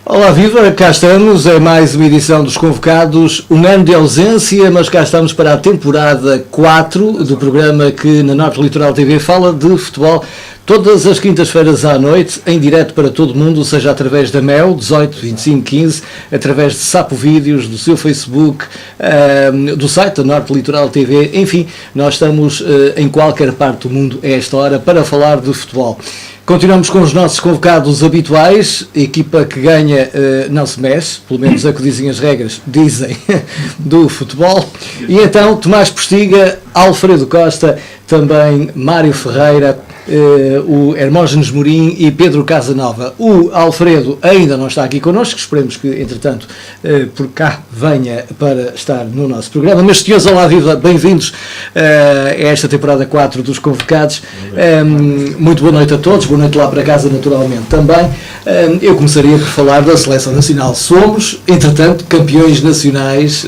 Olá, viva! Cá estamos, é mais uma edição dos Convocados, um ano de ausência, mas cá estamos para a temporada 4 do programa que na Norte Litoral TV fala de futebol todas as quintas-feiras à noite, em direto para todo o mundo, seja através da MEL, 18 25 15, através de Sapo Vídeos, do seu Facebook, do site da Norte Litoral TV, enfim, nós estamos em qualquer parte do mundo a esta hora para falar de futebol. Continuamos com os nossos convocados habituais, a equipa que ganha não se mexe, pelo menos é que dizem as regras, dizem, do futebol. E então, Tomás Postiga, Alfredo Costa, também Mário Ferreira, o Hermógenes Morim e Pedro Casanova. O Alfredo ainda não está aqui connosco, esperemos que, entretanto, por cá venha para estar no nosso programa. Mas, senhores, olá, viva, bem-vindos a esta temporada 4 dos Convocados. Muito boa noite a todos, boa noite lá para casa, naturalmente, também. Eu começaria por falar da Seleção Nacional. Somos, entretanto, campeões nacionais,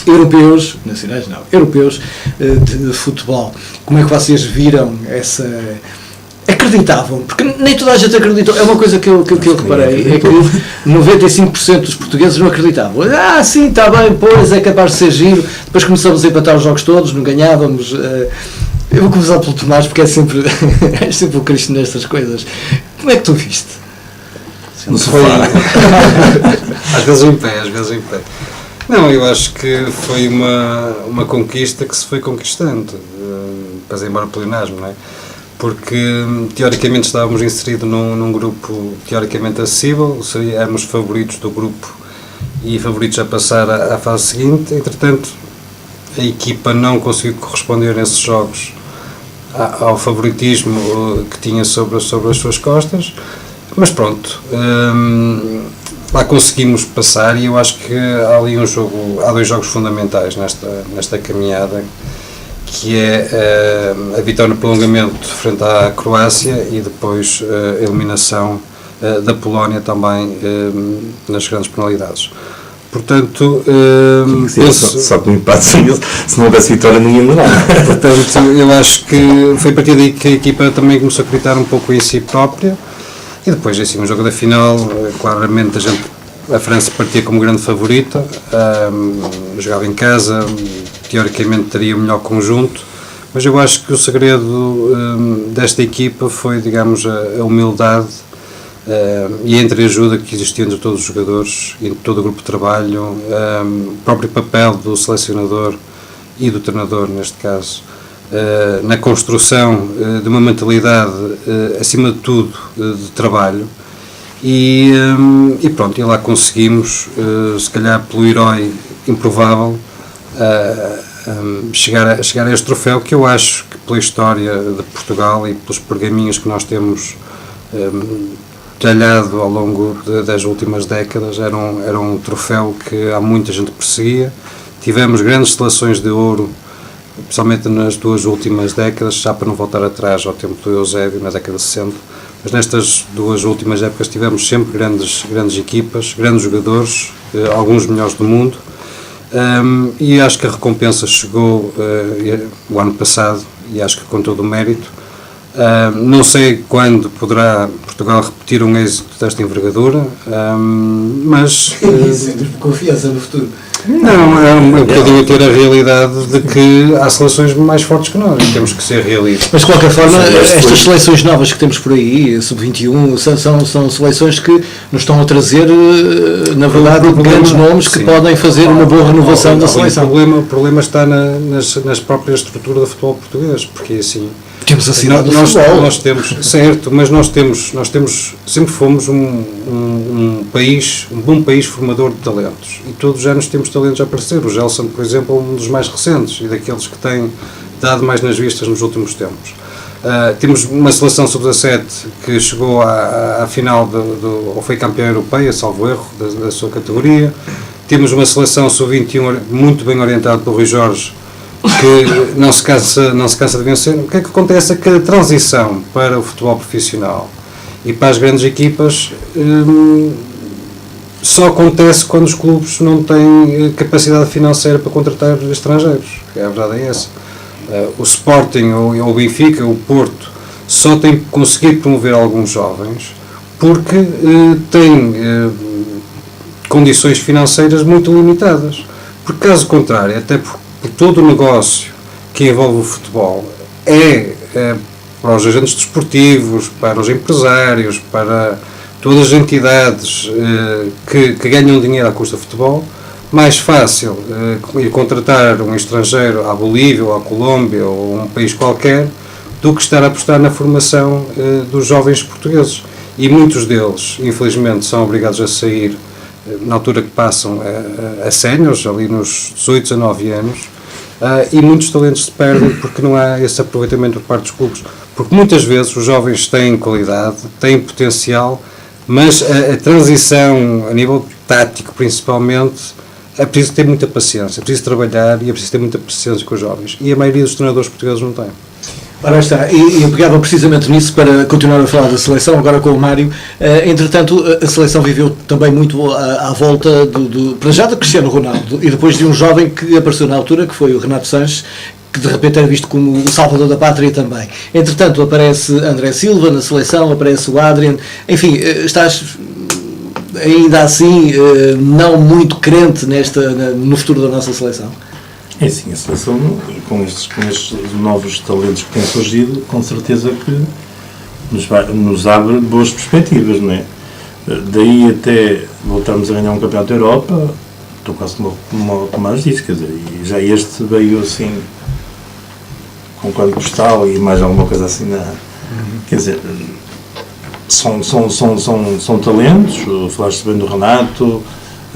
europeus de futebol. Como é que vocês viram essa... Acreditavam? Porque nem toda a gente acreditou. É uma coisa que eu reparei, é que 95% dos portugueses não acreditavam. Ah, sim, está bem, pois, é capaz de ser giro. Depois começamos a empatar os jogos todos, não ganhávamos. Eu vou começar pelo Tomás, porque é sempre o Cristo nestas coisas. Como é que tu viste? Não foi. Às vezes em pé. Não, eu acho que foi uma conquista que se foi conquistando, depois embora pleonasmo, não é? Porque teoricamente estávamos inseridos num grupo teoricamente acessível, éramos favoritos do grupo e favoritos a passar à fase seguinte. Entretanto, a equipa não conseguiu corresponder nesses jogos ao favoritismo que tinha sobre as suas costas, mas pronto, lá conseguimos passar. E eu acho que há dois jogos fundamentais nesta caminhada, que é a vitória no prolongamento frente à Croácia e depois a eliminação da Polónia também nas grandes penalidades. Portanto, só que um empate, se não houvesse vitória não ia mudar. Portanto, eu acho que foi a partir daí que a equipa também começou a acreditar um pouco em si própria. E depois, assim, no jogo da final, claramente a França partia como grande favorita, jogava em casa, teoricamente teria o melhor conjunto, mas eu acho que o segredo desta equipa foi, digamos, a humildade e a entreajuda que existia entre todos os jogadores, entre todo o grupo de trabalho, o próprio papel do selecionador e do treinador, neste caso, na construção de uma mentalidade, acima de tudo, de trabalho. E pronto, e lá conseguimos, se calhar pelo herói improvável, chegar a este troféu, que eu acho que pela história de Portugal e pelos pergaminhos que nós temos talhado ao longo das últimas décadas, era um troféu que há muita gente perseguia. Tivemos grandes seleções de ouro, especialmente nas duas últimas décadas, já para não voltar atrás ao tempo do Eusébio, na década de 60, mas nestas duas últimas épocas tivemos sempre grandes equipas, grandes jogadores, alguns melhores do mundo, e acho que a recompensa chegou o ano passado, e acho que com todo o mérito. Não sei quando poderá Portugal repetir um êxito desta envergadura, mas... Confiança no futuro. Não, eu poderia ter a realidade de que há seleções mais fortes que nós e temos que ser realistas. Mas de qualquer forma, estas seleções novas que temos por aí, sub-21, são seleções que nos estão a trazer, na verdade, grandes nomes que podem fazer uma boa renovação da seleção. O problema está nas próprias estruturas do futebol português, porque assim... Temos a cidade do futebol. Nós temos, certo, mas nós temos sempre fomos um bom país formador de talentos, e todos os anos temos talentos a aparecer. O Gelson, por exemplo, é um dos mais recentes e daqueles que tem dado mais nas vistas nos últimos tempos. Temos uma seleção sub-17 que chegou à final ou foi campeã europeia, salvo erro, da sua categoria. Temos uma seleção sub-21 muito bem orientada pelo Rui Jorge, que não se cansa de vencer. O que é que acontece é que a transição para o futebol profissional e para as grandes equipas só acontece quando os clubes não têm capacidade financeira para contratar estrangeiros. A verdade é essa. O Sporting, o Benfica, o Porto só tem conseguido promover alguns jovens porque tem condições financeiras muito limitadas. Porque, caso contrário, até por todo o negócio que envolve o futebol para os agentes desportivos, para os empresários, para todas as entidades que ganham dinheiro à custa do futebol, mais fácil ir contratar um estrangeiro à Bolívia ou à Colômbia ou a um país qualquer do que estar a apostar na formação dos jovens portugueses. E muitos deles, infelizmente, são obrigados a sair na altura que passam a séniores, ali nos 18, 19 anos, e muitos talentos se perdem porque não há esse aproveitamento por parte dos clubes. Porque muitas vezes os jovens têm qualidade, têm potencial, mas a transição, a nível tático principalmente, é preciso ter muita paciência, é preciso trabalhar e é preciso ter muita paciência com os jovens. E a maioria dos treinadores portugueses não tem. Ora está, e eu pegava precisamente nisso para continuar a falar da seleção, agora com o Mário. Entretanto, a seleção viveu também muito à volta para já do Cristiano Ronaldo, e depois de um jovem que apareceu na altura, que foi o Renato Sanches, que de repente era visto como o salvador da pátria também. Entretanto, aparece André Silva na seleção, aparece o Adrian, enfim, estás ainda assim não muito crente no futuro da nossa seleção? É sim, a seleção, com estes novos talentos que têm surgido, com certeza que nos abre boas perspectivas, não é? Daí até voltarmos a ganhar um campeonato da Europa, estou quase como o Tomás disse, quer dizer, e já este veio assim, com código postal e mais alguma coisa assim, quer dizer, são talentos, falaste bem do Renato,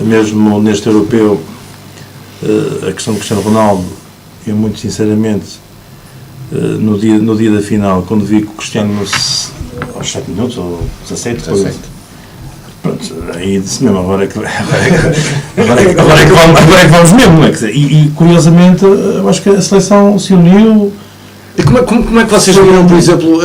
mesmo neste europeu, a questão do Cristiano Ronaldo, eu muito sinceramente, no dia da final, quando vi que o Cristiano aos 7 minutos, ou 17, pronto, aí disse mesmo, agora é que vamos mesmo, não é? E curiosamente, eu acho que a seleção se uniu. E como é que vocês viram, por exemplo,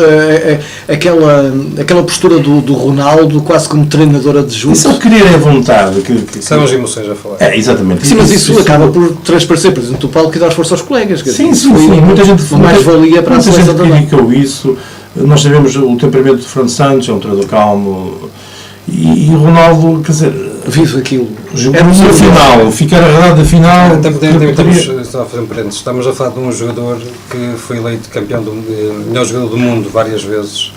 aquela postura do Ronaldo, quase como treinador adjunto? Isso é o querer a vontade. São as emoções a falar. É, exatamente. Sim, mas isso acaba por transparecer, por exemplo, o Paulo que dá força aos colegas. Sim. Muita gente mais-valia para a seleção também. Muita gente criticou isso. Nós sabemos o temperamento de Fernando Santos, é um treinador calmo. E o Ronaldo, quer dizer, vive aquilo. É no final, ficar agarrado da final. Estamos a falar de um jogador que foi eleito campeão melhor jogador do mundo várias vezes,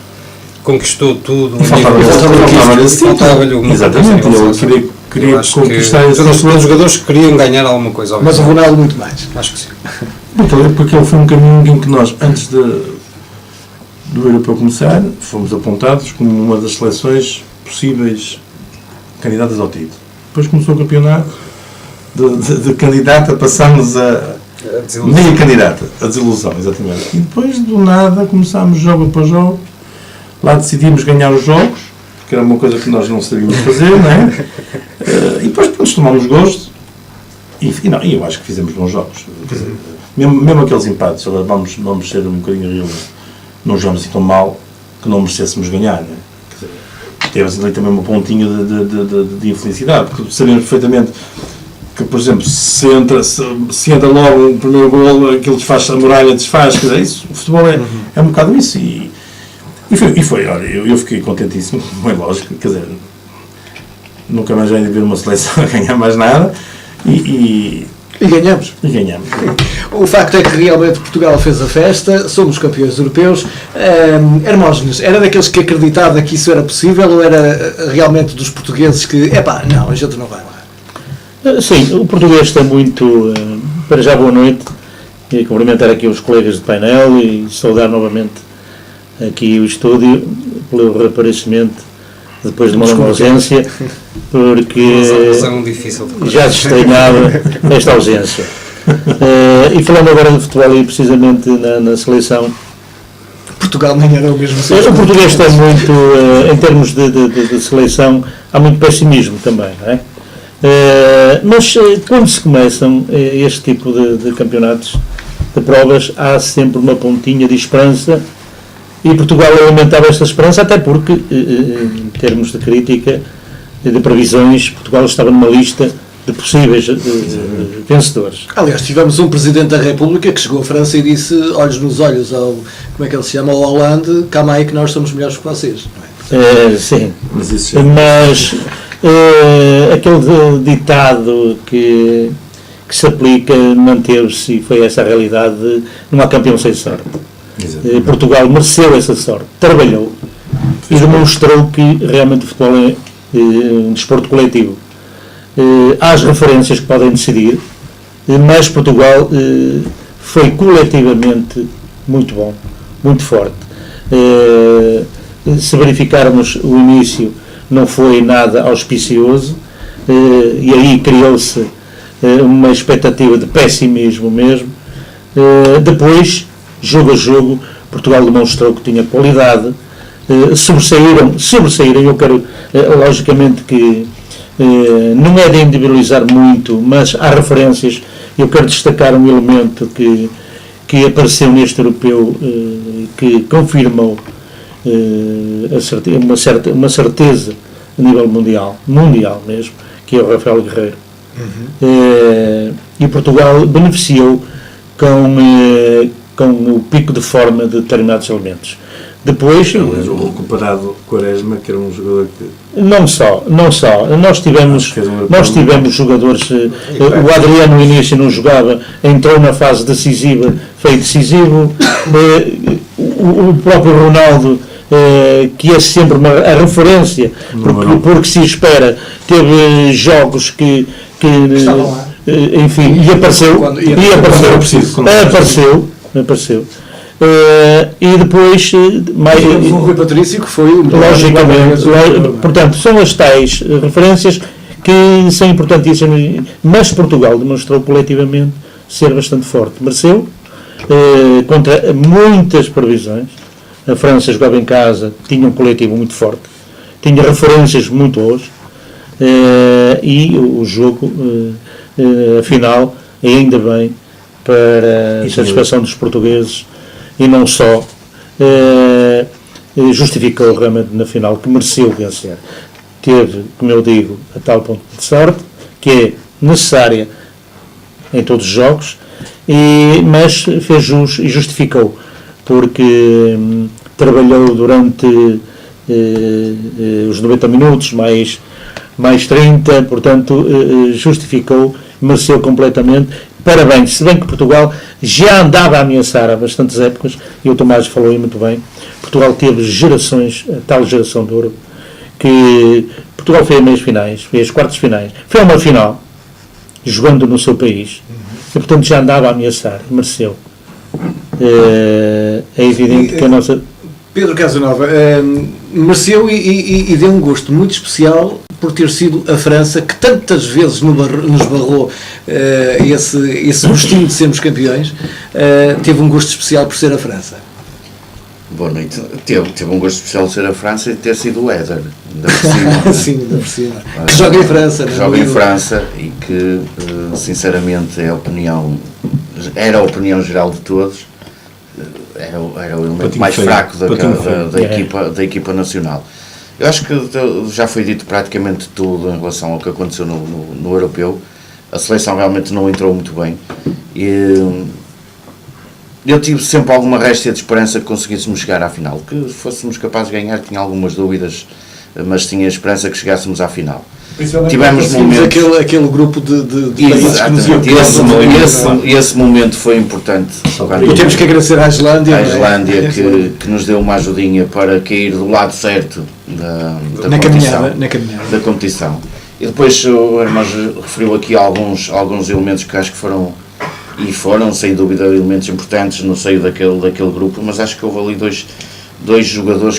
conquistou tudo. Faltava-lhe uma. Exatamente, ele queria conquistar esse. Os jogadores queriam ganhar alguma coisa. Mas o Ronaldo muito mais. Acho que sim. Porque ele foi um caminho em que nós, antes do europeu começar, fomos apontados como uma das seleções possíveis candidatas ao título. Depois começou o campeonato, de candidata passámos a meia candidata, a desilusão, exatamente. E depois, do nada, começámos jogo após jogo, lá decidimos ganhar os jogos, que era uma coisa que nós não sabíamos fazer, não é? E depois nos tomámos gosto, e eu acho que fizemos bons jogos. Quer dizer, mesmo aqueles empates, agora vamos ser um bocadinho realistas, não jogamos assim tão mal que não merecêssemos ganhar, não é? Teve ali também uma pontinha de infelicidade, porque sabemos perfeitamente que, por exemplo, se entra logo o primeiro golo, aquilo desfaz, a muralha desfaz, quer dizer, isso, o futebol é um bocado isso, e foi, olha, eu fiquei contentíssimo, é lógico, quer dizer, nunca mais vai haver uma seleção a ganhar mais nada, e ganhamos. O facto é que realmente Portugal fez a festa, somos campeões europeus. Hermógenes, era daqueles que acreditava que isso era possível ou era realmente dos portugueses que, não, a gente não vai lá? Sim, o português está muito... para já, boa noite, e cumprimentar aqui os colegas de painel e saudar novamente aqui o estúdio pelo reaparecimento depois de uma longa ausência, porque já se estranhava esta ausência. E falando agora de futebol e precisamente na seleção, Portugal nem era o mesmo. O português está muito, em termos de seleção, há muito pessimismo também, não é? Mas quando se começam este tipo de campeonatos, de provas, há sempre uma pontinha de esperança. E Portugal alimentava esta esperança, até porque, em termos de crítica e de previsões, Portugal estava numa lista de possíveis vencedores. Aliás, tivemos um Presidente da República que chegou à França e disse, olhos nos olhos, como é que ele se chama, ao Hollande, calma aí que nós somos melhores que vocês. Não é? Sim, Mas isso já... mas aquele ditado que se aplica manteve-se e foi essa a realidade de não há campeão sem sorte. Portugal mereceu essa sorte, trabalhou e demonstrou que realmente o futebol é um desporto coletivo. Há as referências que podem decidir, mas Portugal foi coletivamente muito bom, muito forte. Se verificarmos o início, não foi nada auspicioso, e aí criou-se uma expectativa de pessimismo mesmo. Depois, jogo a jogo, Portugal demonstrou que tinha qualidade, sobressaíram. Eu quero, logicamente que não é de individualizar muito, mas há referências. Eu quero destacar um elemento que apareceu neste europeu, que confirmou uma certeza a nível mundial mesmo, que é o Rafael Guerreiro. E Portugal beneficiou com o pico de forma de determinados elementos. Depois, comparado com o Quaresma, que era um jogador que... Não só. Nós tivemos jogadores... O Adriano no início não jogava, entrou na fase decisiva, foi decisivo. O próprio Ronaldo, que é sempre a referência, porque se espera, teve jogos que enfim, e apareceu. E depois o Rui Patrício, que foi logicamente, portanto, são as tais referências que são importantíssimas, mas Portugal demonstrou coletivamente ser bastante forte, mereceu, contra muitas previsões. A França jogava em casa, tinha um coletivo muito forte, tinha referências muito boas, e o jogo, afinal, ainda bem, para a satisfação dos portugueses, e não só, justificou realmente na final que mereceu vencer. Teve, como eu digo, a tal ponto de sorte, que é necessária em todos os jogos, mas fez jus e justificou, porque trabalhou durante os 90 minutos, mais 30, portanto, justificou, mereceu completamente. Parabéns, se bem que Portugal já andava a ameaçar há bastantes épocas, e o Tomás falou aí muito bem, Portugal teve gerações, a tal geração de ouro, que Portugal fez as meias finais, fez as quartas finais, foi a uma final, jogando no seu país, e portanto já andava a ameaçar, mereceu. É evidente que a nossa... Pedro Casanova, mereceu e deu um gosto muito especial por ter sido a França que tantas vezes nos barrou esse gostinho de sermos campeões, teve um gosto especial por ser a França. Boa noite. Teve um gosto especial de ser a França e ter sido o Éder. Sim, ainda por cima. Que joga em França. Joga em França e que, sinceramente, era a opinião geral de todos, era o elemento mais fraco da equipa nacional. Eu acho que já foi dito praticamente tudo em relação ao que aconteceu no europeu. A seleção realmente não entrou muito bem. E eu tive sempre alguma réstia de esperança que conseguíssemos chegar à final. Que fôssemos capazes de ganhar, tinha algumas dúvidas, mas tinha a esperança que chegássemos à final. Tivemos momentos... aquele grupo de países que nos iam... Esse momento foi importante. E temos que agradecer à Islândia. Que nos deu uma ajudinha para cair do lado certo da competição. E depois o Hermós referiu aqui alguns elementos que acho que foram sem dúvida elementos importantes no seio daquele grupo, mas acho que houve ali três jogadores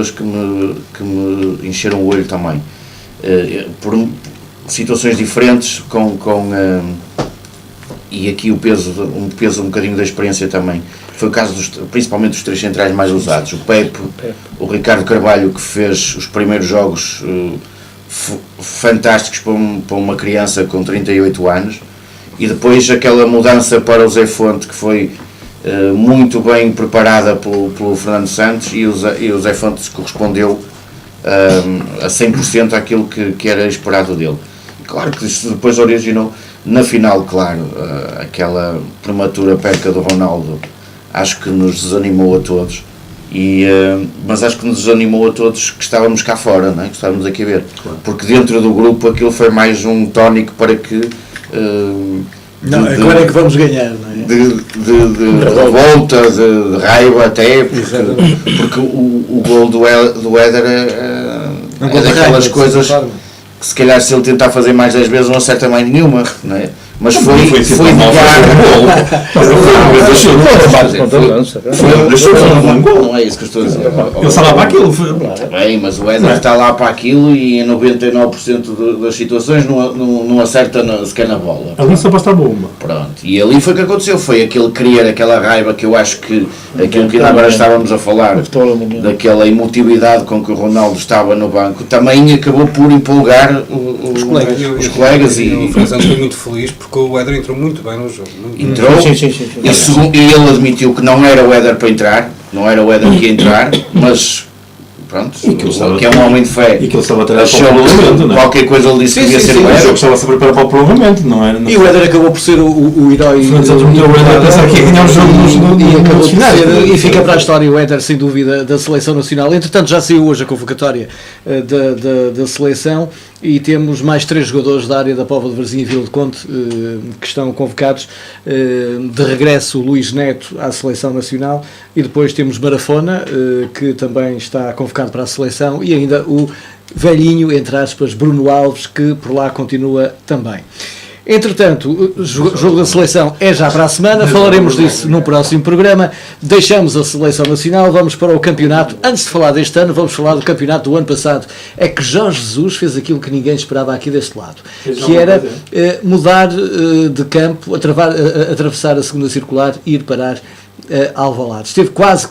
que me encheram o olho também, por situações diferentes, e aqui um peso um bocadinho da experiência também. Foi o caso principalmente dos três centrais mais usados, o Pepe, o Ricardo Carvalho, que fez os primeiros jogos fantásticos para uma criança com 38 anos, e depois aquela mudança para o Zé Fonte, que foi muito bem preparada pelo Fernando Santos, e o Zé Fonte correspondeu a 100% àquilo que era esperado dele. E claro que isso depois originou na final, claro, aquela prematura perca do Ronaldo, acho que nos desanimou a todos, Mas acho que nos desanimou a todos que estávamos cá fora, não é? Que estávamos aqui a ver. Claro. Porque dentro do grupo aquilo foi mais um tónico para que... agora é que vamos ganhar, não é? De revolta, de raiva até, porque o gol do Éder é daquelas coisas que se calhar se ele tentar fazer mais 10 vezes não acerta mais nenhuma, não é? Mas foi de não é isso que eu estou a dizer. Ele está lá para aquilo. Bem, mas o Éder está lá para aquilo e em 99% das situações não acerta sequer na bola. Ali só para estar bomba. Pronto, e ali foi o que aconteceu, foi aquele criar aquela raiva que eu acho que aquilo que ainda agora estávamos a falar, daquela emotividade com que o Ronaldo estava no banco, também acabou por empolgar os colegas e o Fernando foi muito feliz porque o Éder entrou muito bem no jogo. Entrou, e ele admitiu que não era o Éder para entrar, não era o Éder que ia entrar, mas pronto, que é um homem de fé. E que ele estava a treinar para o prolongamento, não é? Qualquer coisa ele disse que devia ser o Éder. O jogo estava a se preparar para o prolongamento, não era? E o Éder acabou por ser o herói. A pensar que ia ganhar o jogo nos finais. E fica para a história o Éder, sem dúvida, da seleção nacional. Entretanto, já saiu hoje a convocatória da seleção e temos mais 3 jogadores da área da Póvoa de Varzim e Vila de Conde que estão convocados. De regresso, o Luís Neto à seleção nacional, e depois temos Marafona, que também está convocado para a seleção, e ainda o velhinho, entre aspas, Bruno Alves, que por lá continua também. Entretanto, o jogo da seleção é já para a semana, falaremos disso no próximo programa. Deixamos a seleção nacional, vamos para o campeonato. Antes de falar deste ano, vamos falar do campeonato do ano passado. É que Jorge Jesus fez aquilo que ninguém esperava aqui deste lado, que era mudar de campo, atravessar a segunda circular e ir parar Alvalade. Esteve quase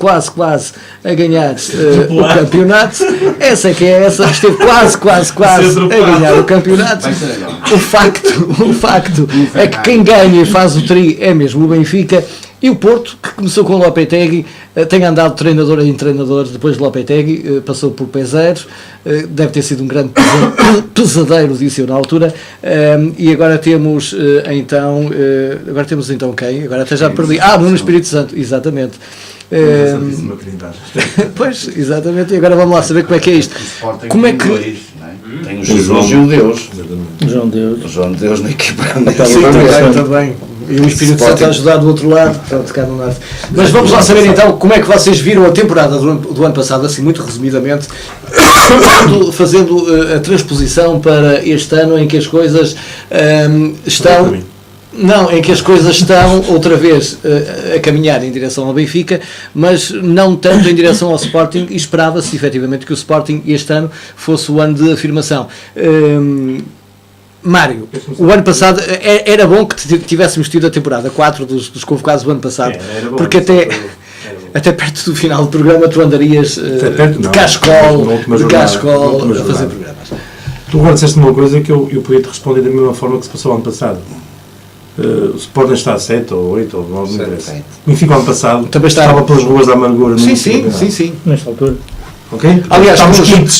a ganhar o campeonato. Essa é que é essa. Esteve quase a ganhar o campeonato. O facto é que quem ganha e faz o tri é mesmo o Benfica. E o Porto, que começou com o Lopetegui, tem andado de treinador em treinador depois de Lopetegui, passou por Peseiro, deve ter sido um grande pesadeiro, disse eu na altura, e agora temos então quem? Agora até já perdi. Nuno Espírito Santo, exatamente. Pois, exatamente, e agora vamos lá saber como é que é isto. Como é que... Tem o Jesus e o Deus. O João Deus na equipa. Sim, também. E o Espírito Santo a ajudar do outro lado, pronto, cá no norte. Mas vamos lá saber então como é que vocês viram a temporada do ano passado, assim muito resumidamente, fazendo a transposição para este ano em que as coisas estão... Não, em que as coisas estão outra vez a caminhar em direção ao Benfica, mas não tanto em direção ao Sporting, e esperava-se efetivamente que o Sporting este ano fosse o ano de afirmação. Mário, o ano passado era bom que tivéssemos tido a temporada 4 dos convocados do ano passado, porque até perto do final do programa tu andarias de cascol a fazer programas. Tu agora disseste uma coisa que eu podia te responder da mesma forma que se passou ano passado. O Sporting está a 7 ou 8 ou 9, não interessa. O Benfica ano passado também estava pelas ruas da amargura. Sim. Nesta altura. Okay? Aliás,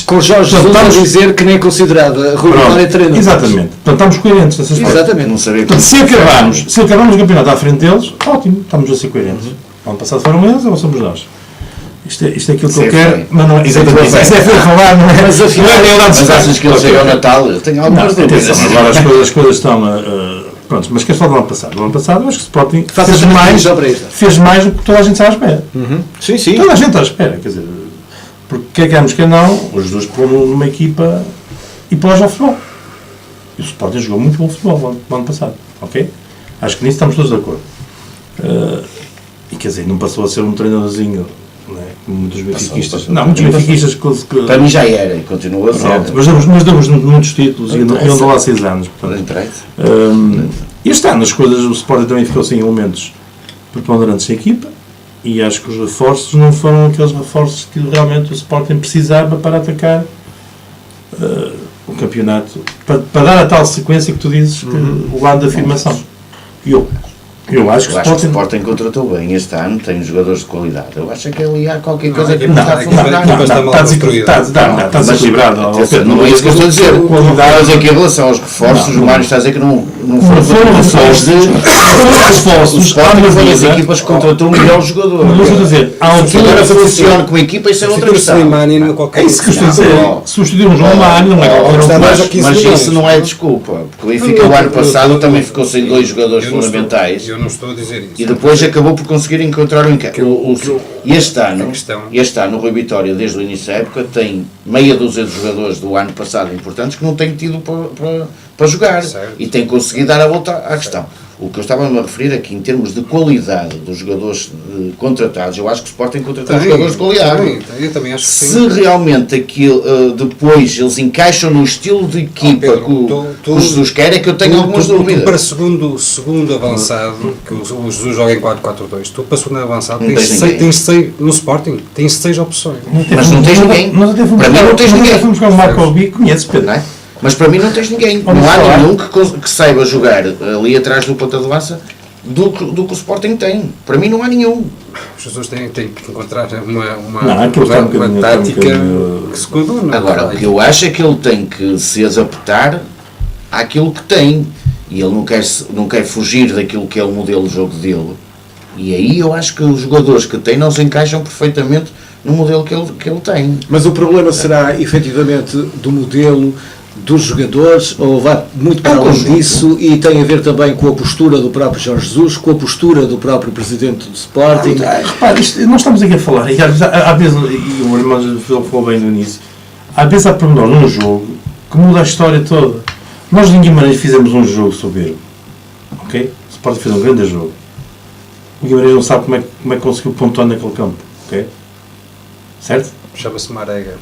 com Jorge Jesus a dizer que nem é considerada Rui Vitória treinador. Exatamente. Portanto, estamos coerentes nessas coisas. Exatamente. Não sabia. Portanto, se acabarmos o campeonato à frente deles, ótimo, estamos a ser coerentes. Ano passado foram eles ou somos nós? Isto é aquilo que eu quero, mas não é exatamente. Isso é feio falar, não é? Mas afinal, mas achas que ele chega ao Natal? Eu tenho algumas dúvidas. Agora as coisas estão pronto, mas queres falar do ano passado? No ano passado, eu acho que o Sporting fez mais do que toda a gente está à espera. Sim. Toda a gente está à espera, quer dizer, porque quer queremos, quer não, os dois pôr numa equipa e pôs ao futebol. E o Sporting jogou muito bom futebol no ano passado, ok? Acho que nisso estamos todos de acordo. E quer dizer, não passou a ser um treinadorzinho, não é? Muitos benfiquistas. Muitos benfiquistas que... Para mim já era e continua a ser. Mas damos muitos títulos e andam lá 6 anos. E este ano as coisas, o Sporting também ficou sem elementos preponderantes da equipa e acho que os reforços não foram aqueles reforços que realmente o Sporting precisava para atacar o campeonato, para dar a tal sequência que tu dizes, que o ano de afirmação. E eu Eu acho que o Sporting contratou bem este ano, tem jogadores de qualidade. Eu acho que ali há qualquer coisa que não, não está a funcionar. Está desequilibrado. Não é isso que eu estou a dizer. Mas aqui em relação aos reforços, o Mário está a dizer que não foram reforços. O Sporting foi as equipas que contratou o melhor jogador. Mas eu estou a dizer, agora funciona como equipa, isso é outra questão. É isso que eu estou a dizer. Substituir um João Mário não é. Mas isso não é desculpa. Porque o Benfica o ano passado também ficou sem 2 jogadores fundamentais. Eu não estou a dizer isso. E depois acabou por conseguir encontrar este ano o Rui Vitória, desde o início da época, tem meia dúzia de jogadores do ano passado importantes que não têm tido para jogar. Certo. E tem conseguido dar a volta à questão. O que eu estava a me referir aqui, em termos de qualidade dos jogadores contratados, eu acho que o Sporting contratou jogadores de qualidade. Eu também acho que se sim. realmente aquilo, depois eles encaixam no estilo de equipa que o Jesus quer, é que eu tenho algumas dúvidas. Tu para segundo avançado, que o Jesus joga em 4-4-2, tu para segundo avançado tens 6 no Sporting, tens 6 opções. Mas não tens ninguém. Para mim não tens ninguém. Fomos com o Marco Albi, conheces, Pedro, não é? Mas para mim não tens ninguém. Não há nenhum que saiba jogar ali atrás do ponta de lança do que o Sporting tem. Para mim não há nenhum. Os Jesus têm que encontrar uma tática que se coaduna. Agora, o que eu acho é que ele tem que se adaptar àquilo que tem. E ele não quer fugir daquilo que é o modelo de jogo dele. E aí eu acho que os jogadores que tem não se encaixam perfeitamente no modelo que ele tem. Mas o problema será efetivamente do modelo, dos jogadores, ou vai muito para além disso e tem a ver também com a postura do próprio Jorge Jesus, com a postura do próprio presidente do Sporting? Repare, nós estamos aqui a falar, e às vezes, e o irmão falou bem no início, às vezes há pormenor num jogo que muda a história toda. Nós em Guimarães fizemos um jogo soberbo, ok? O Sporting fez um grande jogo. O Guimarães não sabe como é que conseguiu pontuar naquele campo, ok? Certo? Chama-se Marega.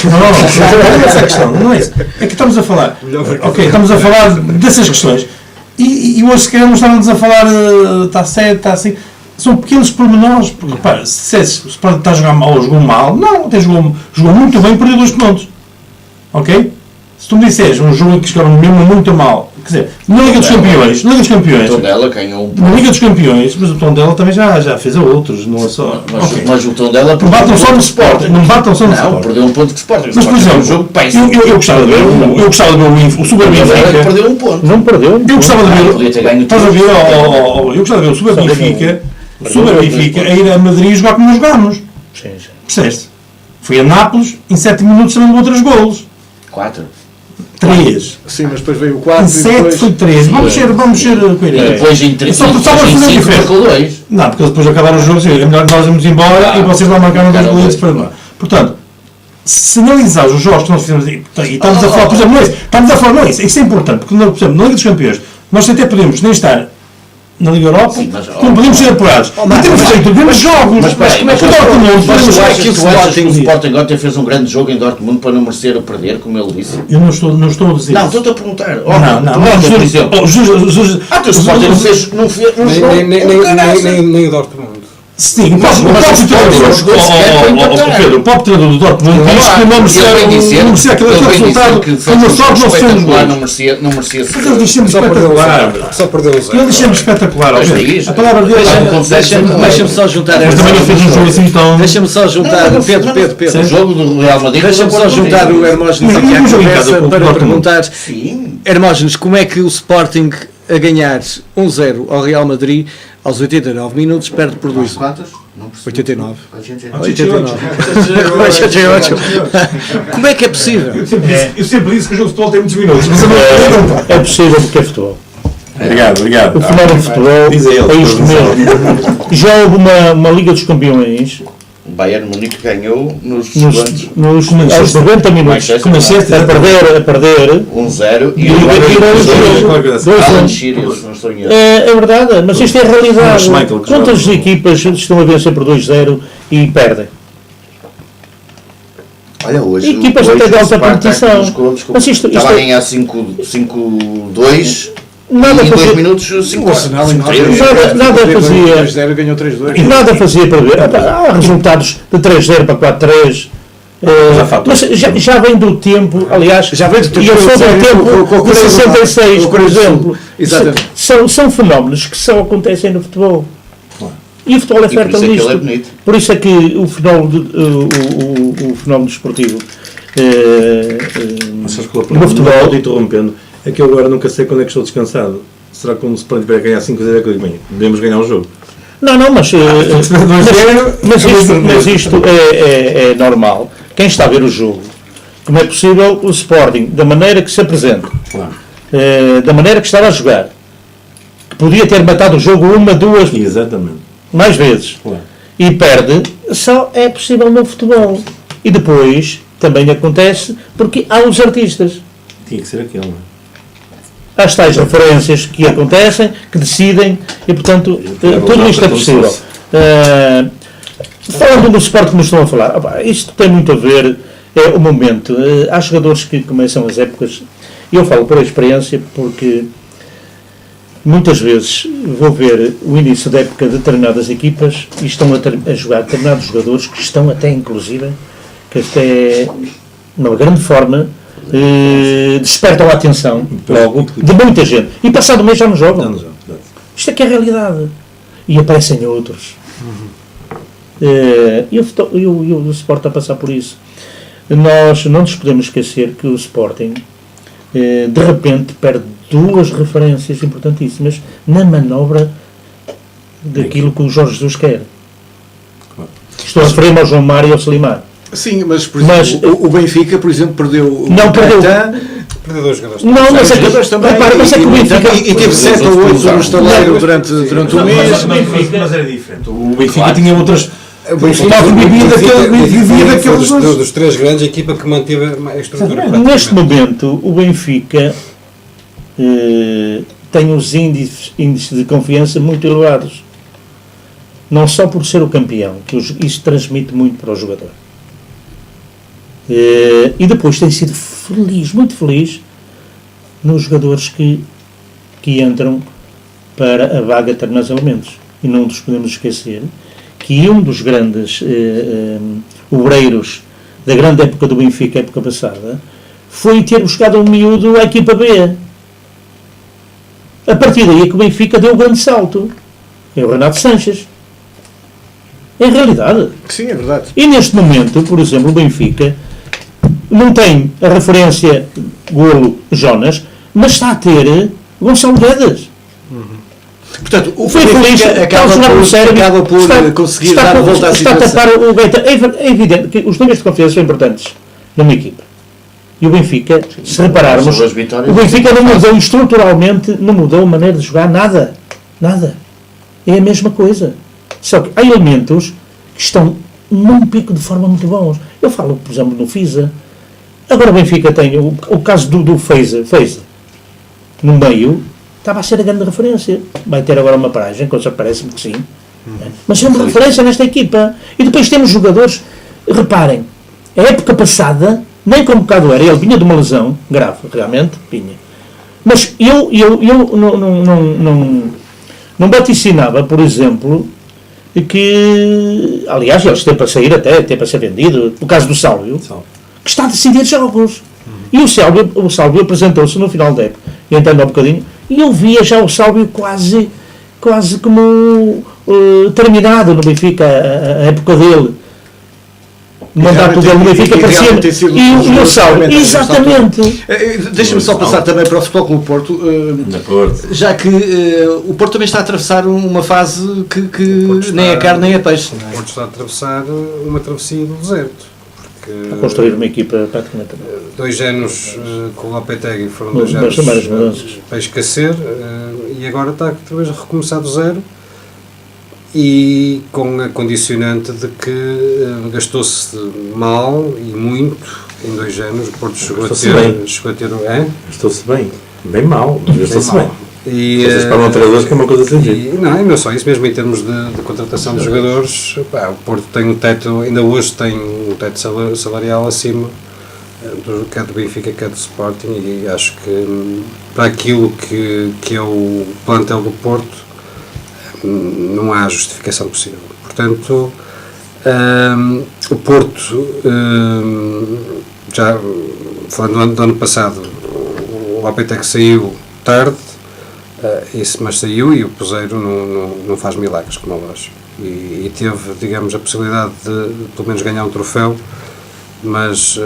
Não é essa a questão, não é isso. É que estamos a falar, ok, estamos a falar dessas questões. E hoje se calhar não estávamos a falar, está certo, está assim. São pequenos pormenores, porque repara, se o Sporting está a jogar mal ou jogou mal, não, até jogou muito bem e perdeu 2 pontos. Ok? Se tu me disseres um jogo em que jogaram mesmo muito mal, quer dizer, na Liga dos Campeões, o Tondela ganhou na Liga dos Campeões, mas o Tondela também já fez a outros, não é só. Mas o Tondela não batam só no Sporting, não batam só no Sporting. Não, perdeu um ponto de Sporting. Mas por exemplo, eu gostava de ver o Super Benfica. Perdeu um ponto. Não perdeu. Eu gostava de ver. Estás a ver? Eu gostava de ver o Super Benfica a ir a Madrid jogar como nós jogámos. Sim. Percebeste? Foi a Nápoles, em 7 minutos também de outros golos. 4. 3. Sim, mas depois veio o 4 Em 7 foi 3. Vamos ser coerentes. Depois em 3. Só para fazer diferença. Não, porque depois acabaram os jogos. É melhor que nós irmos embora e vocês lá marcaram 2 golos para nós. Portanto, se analisares os jogos que nós fizemos e estamos a falar, por exemplo, não é isso. Isso é importante, porque, por exemplo, na Liga dos Campeões, nós até podemos nem estar na Liga Europa, como podemos ser apurados. E temos feito grandes jogos. Mas como é que o Dortmund o Sporting ontem fez um grande jogo em Dortmund para não merecer a perder, como ele disse? Eu não estou a dizer não, estou-te a perguntar. Por exemplo. O Sporting não fez nem o Dortmund. Sim, o próprio treinador do Dortmund disse que não merecia aquele resultado que uma sorte não fez gols. Não merecia ser. Mas ele diz sempre espetacular. Só perdeu o 0. Ele diz sempre espetacular. A palavra dele Deixa-me só juntar. Mas também não fez um jogo assim tão. Deixa-me só juntar. Pedro. O jogo do Real Madrid. Deixa-me só juntar o Hermógenes aqui à conversa para perguntar. Hermógenes, como é que o Sporting a ganhar 1-0 ao Real Madrid aos 89 minutos perde por 2? 89. 88. Como é que é possível? Eu sempre disse que o jogo de futebol tem muitos minutos. É possível porque é futebol. Obrigado. O fenómeno de futebol é isto mesmo. Já houve uma Liga dos Campeões. O Bayern Munique ganhou nos 90 minutos. A perder 1-0 e o é verdade, mas isto é a realidade. Quantas equipas estão a vencer por 2-0 e perdem? Olha, hoje equipas até de alta competição. Mas isto estava a ganhar 5-2. Nada em fazia, 2 minutos, 5 nada fazia. 3-0 ganhou 3-2. Nada fazia perder. Há resultados de 3-0 para 4-3. Mas já vem do tempo, aliás, já vem do tempo, e eu sou do tempo de 66, por exemplo. São fenómenos que só acontecem no futebol. E o futebol é fértil nisto. Por isso é que o fenómeno desportivo no futebol, interrompendo, é que eu agora nunca sei quando é que estou descansado. Será que quando o Sporting tiver a ganhar 5-0 é que eu digo, bem, devemos ganhar um jogo? Não, mas isto é normal. Quem está a ver o jogo, como é possível o Sporting, da maneira que se apresenta, da maneira que estava a jogar, que podia ter matado o jogo 1, 2, mais vezes, e perde, só é possível no futebol. E depois também acontece porque há os artistas. Tinha que ser aquele, não é? Há as tais referências que acontecem, que decidem, e portanto tudo isto é possível. Falando do Sport que nos estão a falar, isto tem muito a ver, o momento. Há jogadores que começam as épocas, e eu falo por experiência, porque muitas vezes vou ver o início da época de determinadas equipas e estão a jogar determinados jogadores que estão até, inclusive, que até, numa grande forma, despertam a atenção logo de muita gente. E passado um mês já não jogam. Isto é que é a realidade. E aparecem outros. E o Sport está a passar por isso. Nós não nos podemos esquecer que o Sporting de repente perde duas referências importantíssimas na manobra daquilo que o Jorge Jesus quer. Estou a referir-me ao João Mário e ao Slimar. Sim, mas por exemplo, o Benfica, por exemplo, perdeu Perdeu dois jogadores. Não, mas é que o Benfica e teve 7 ou 8 no estaleiro durante o mês. Mas era diferente. O Benfica tinha outras. O Benfica vivia dos três grandes, a equipa que manteve a estrutura. Neste momento, o Benfica tem os índices de confiança muito elevados. Não só por ser o campeão, que isso transmite muito para o jogador. E depois tem sido feliz, muito feliz, nos jogadores que entram para a vaga de determinados elementos. E não nos podemos esquecer que um dos grandes obreiros da grande época do Benfica, época passada, foi ter buscado um miúdo à equipa B. A partir daí é que o Benfica deu o grande salto. É o Renato Sanches. É realidade. Sim, é verdade. E neste momento, por exemplo, o Benfica não tem a referência Golo Jonas, mas está a ter Gonçalo Guedes. Portanto, o Benfica acaba por conseguir dar a volta à situação. Está a tapar o Gaeta. É evidente que os níveis de confiança são importantes numa equipa. E o Benfica, se repararmos, o Benfica não mudou estruturalmente, não mudou a maneira de jogar nada. Nada. É a mesma coisa. Só que há elementos que estão num pico de forma muito bons. Eu falo, por exemplo, no FISA. Agora o Benfica tem o caso do Feiza. No meio, estava a ser a grande referência. Vai ter agora uma paragem, coisa parece-me que sim. Mas é uma referência nesta equipa. E depois temos jogadores, reparem, a época passada, nem convocado era, ele vinha de uma lesão grave, realmente, vinha. Mas eu não vaticinava, por exemplo, que, aliás, eles têm para sair até, têm para ser vendido, o caso do Sálvio, que está a decidir jogos. E o Sálvio apresentou-se no final da época, entrando um bocadinho, e eu via já o Sálvio quase como terminado no Benfica, a época dele. O mandato dele no Benfica parecia. E o Sálvio, exatamente. Deixa-me só passar também para o Futebol Clube Porto, já que o Porto também está a atravessar uma fase que nem é carne nem é peixe. O Porto está a atravessar uma travessia do deserto. A construir uma equipa praticamente. 2 anos com o Lopetegui foram 2 anos para esquecer, e agora está outra vez a recomeçar do zero, e com a condicionante de que gastou-se mal e muito em 2 anos. O Porto chegou a ter Gastou-se bem mal, gastou-se bem. E vocês pagam treinadores, que é uma coisa assim. Não é só isso, mesmo em termos de contratação de jogadores. O Porto tem um teto, ainda hoje tem um teto salarial acima do que é do Benfica, que é do Sporting, e acho que para aquilo que é o plantel do Porto não há justificação possível. Portanto, O Porto, já falando do ano passado, o Lopetegui saiu tarde, mas saiu, e o Peseiro não faz milagres, como é lógico. E teve, digamos, a possibilidade de pelo menos ganhar um troféu, mas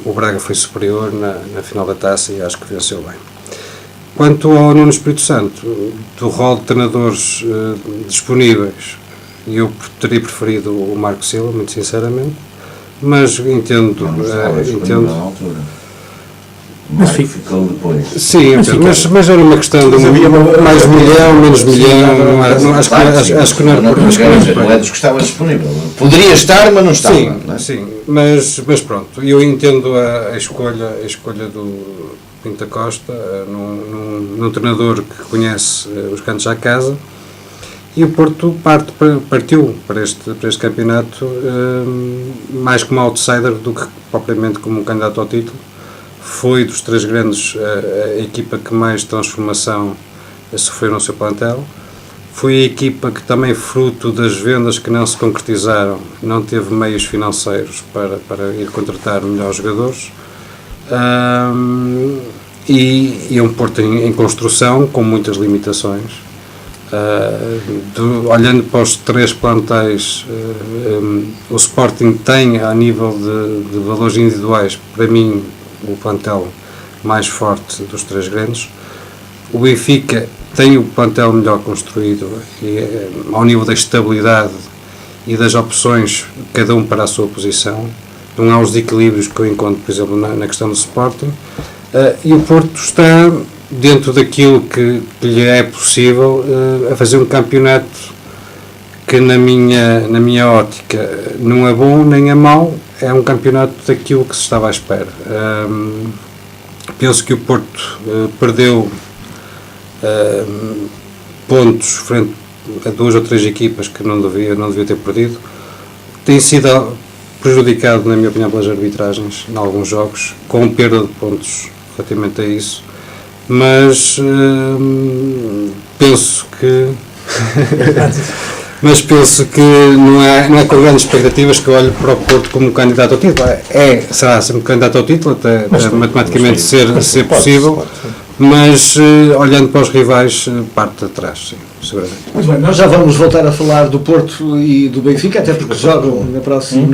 o Braga foi superior na final da taça e acho que venceu bem. Quanto ao Nuno Espírito Santo, do rol de treinadores disponíveis, eu teria preferido o Marco Silva, muito sinceramente, mas entendo. Mas ficou depois. Sim, mas era uma questão de mais milhão, menos milhão, acho que não é dos que estava disponível. Poderia estar, mas não estava. Sim, não é? sim, mas pronto, eu entendo a escolha do Pinto Costa, num treinador que conhece os cantos à casa, e o Porto partiu para este campeonato mais como outsider do que propriamente como um candidato ao título. Foi dos três grandes a equipa que mais transformação sofreu no seu plantel. Foi a equipa que também, fruto das vendas que não se concretizaram, não teve meios financeiros para ir contratar melhores jogadores. E é um Porto em construção, com muitas limitações. Olhando para os três plantéis, o Sporting tem, a nível de valores individuais, para mim, o plantel mais forte dos três grandes. O Benfica tem o plantel melhor construído, e, ao nível da estabilidade e das opções, cada um para a sua posição. Não há os desequilíbrios que eu encontro, por exemplo, na questão do Sporting. E o Porto está, dentro daquilo que lhe é possível, a fazer um campeonato que, na minha ótica, não é bom nem é mau. É um campeonato daquilo que se estava à espera. Penso que o Porto perdeu pontos frente a duas ou três equipas que não devia ter perdido. Tem sido prejudicado, na minha opinião, pelas arbitragens em alguns jogos, com perda de pontos relativamente a isso. Mas penso que não é com grandes expectativas que eu olho para o Porto como candidato ao título. Será sempre candidato ao título, até matematicamente ser possível, mas olhando para os rivais, parte de atrás, sim, seguramente. Muito bem, nós já vamos voltar a falar do Porto e do Benfica, até porque jogam no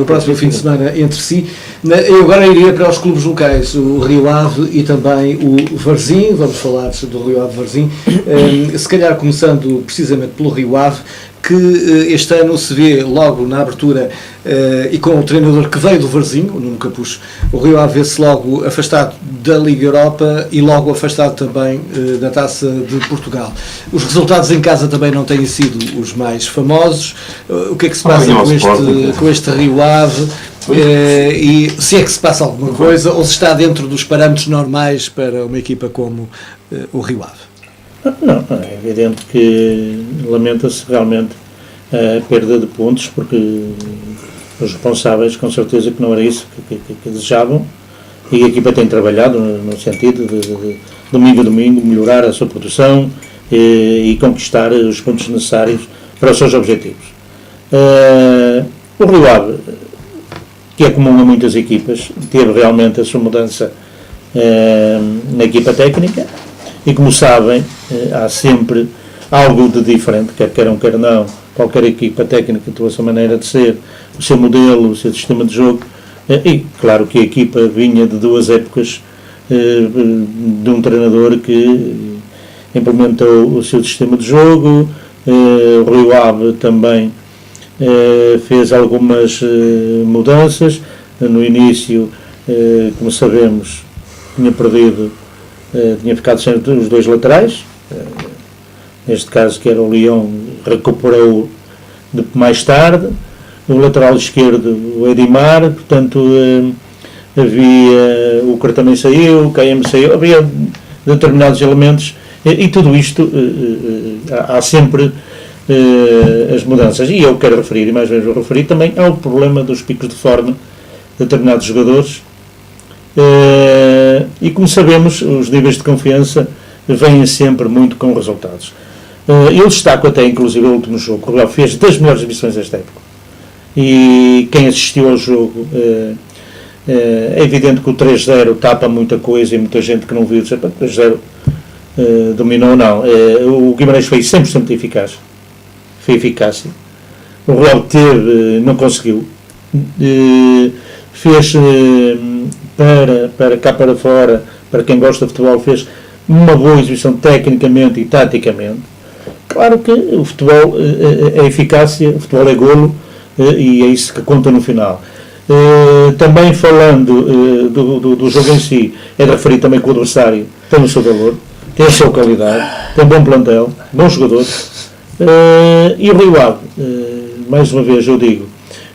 próximo fim de semana entre si. Eu agora iria para os clubes locais, o Rio Ave e também o Varzim. Vamos falar do Rio Ave Varzim, se calhar começando precisamente pelo Rio Ave, que este ano se vê logo na abertura e com o treinador que veio do Varzim, o Nuno Capucho. O Rio Ave vê-se logo afastado da Liga Europa e logo afastado também da Taça de Portugal. Os resultados em casa também não têm sido os mais famosos. O que é que se passa com este Rio Ave? E se é que se passa alguma coisa, ou se está dentro dos parâmetros normais para uma equipa como o Rio Ave? Não, é evidente que lamenta-se realmente a perda de pontos, porque os responsáveis com certeza que não era isso que desejavam, e a equipa tem trabalhado no sentido de domingo a domingo melhorar a sua produção e conquistar os pontos necessários para os seus objetivos. O Rio Ave, que é comum a muitas equipas, teve realmente a sua mudança na equipa técnica. E como sabem, há sempre algo de diferente, quer queiram, quer não, qualquer equipa técnica tem a sua maneira de ser, o seu modelo, o seu sistema de jogo, e claro que a equipa vinha de duas épocas de um treinador que implementou o seu sistema de jogo. O Rio Ave também fez algumas mudanças. No início, como sabemos, tinha ficado sem os dois laterais, neste caso que era o Leão, recuperou mais tarde, o lateral esquerdo o Edimar, portanto havia, o Cor também saiu, o KM saiu, havia determinados elementos, e tudo isto há sempre as mudanças, e eu quero referir, e mais vezes vou referir também ao problema dos picos de forma de determinados jogadores. E como sabemos, os níveis de confiança vêm sempre muito com resultados. Eu destaco até inclusive o último jogo, o Rio Ave fez das melhores exibições desta época. e quem assistiu ao jogo, é evidente que o 3-0 tapa muita coisa e muita gente que não viu dizer, 3-0 dominou, não. O Guimarães foi 100% eficaz, foi eficácia. O Rio teve, não conseguiu, fez para cá para fora, para quem gosta de futebol, fez uma boa exibição tecnicamente e taticamente. Claro que o futebol é eficácia, o futebol é golo, e é isso que conta no final. Também falando do jogo em si, é de referir também que o adversário tem o seu valor, tem a sua qualidade, tem um bom plantel, bons jogadores, e o Rio Ave, mais uma vez eu digo,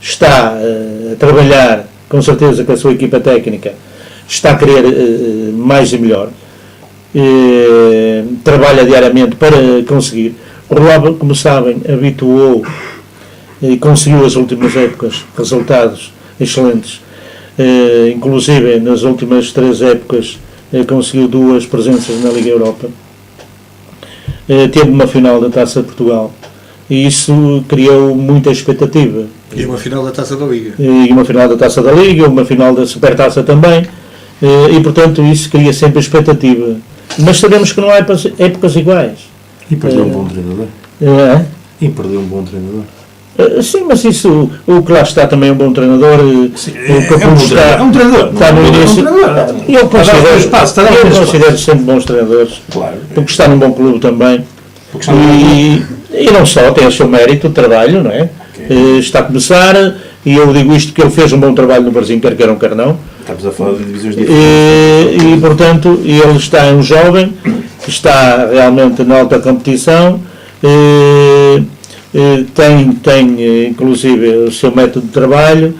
está a trabalhar com certeza com a sua equipa técnica, está a querer mais e melhor, trabalha diariamente para conseguir. O Rio Ave, como sabem, habituou e conseguiu as últimas épocas resultados excelentes, inclusive nas últimas 3 épocas conseguiu 2 presenças na Liga Europa, teve uma final da Taça de Portugal e isso criou muita expectativa. E uma final da Taça da Liga. E uma final da Taça da Liga, uma final da Supertaça também, e portanto isso cria sempre expectativa. Mas sabemos que não há épocas iguais. E perdeu um bom treinador. E perdeu um bom treinador. Sim, mas isso, o que lá está também é um bom treinador. Sim, é um treinador. Está no início. Eu considero sempre bons treinadores. Claro. Porque está num bom clube também. E não só, tem o seu mérito, o trabalho, não é? Está a começar, e eu digo isto que ele fez um bom trabalho no Barzinho, quer queiram, quer não. Estamos a falar de divisões diferentes. E portanto, ele está um jovem, que está realmente na alta competição, tem inclusive o seu método de trabalho,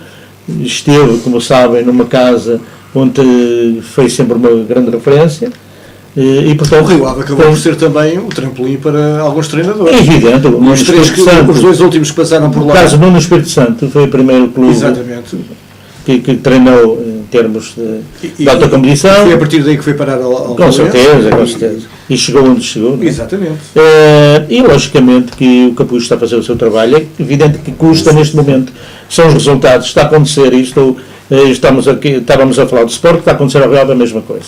esteve, como sabem, numa casa onde foi sempre uma grande referência. E, portanto, o Rio Ave acabou por ser também o trampolim para alguns treinadores. É evidente. Os 2 últimos que passaram por lá. No caso, Nuno Espírito Santo foi o primeiro clube que treinou em termos de alta competição. Foi a partir daí que foi parar ao com certeza. E chegou onde chegou. Não é? Exatamente. E logicamente que o Capucho está a fazer o seu trabalho. É evidente que custa neste momento. São os resultados. Está a acontecer isto. Estávamos a falar do Sport, está a acontecer ao Rio Ave a mesma coisa.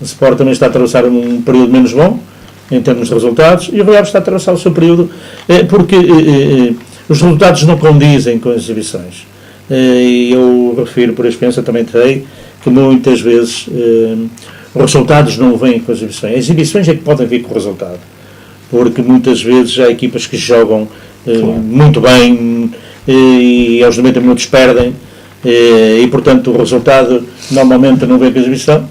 O Sport também está a atravessar um período menos bom em termos de resultados e o Rio Ave está a atravessar o seu período porque os resultados não condizem com as exibições. E eu refiro por experiência, também terei, que muitas vezes os resultados não vêm com as exibições. As exibições é que podem vir com o resultado, porque muitas vezes há equipas que jogam muito bem e aos 90 minutos perdem. E portanto o resultado normalmente não vem com a exibição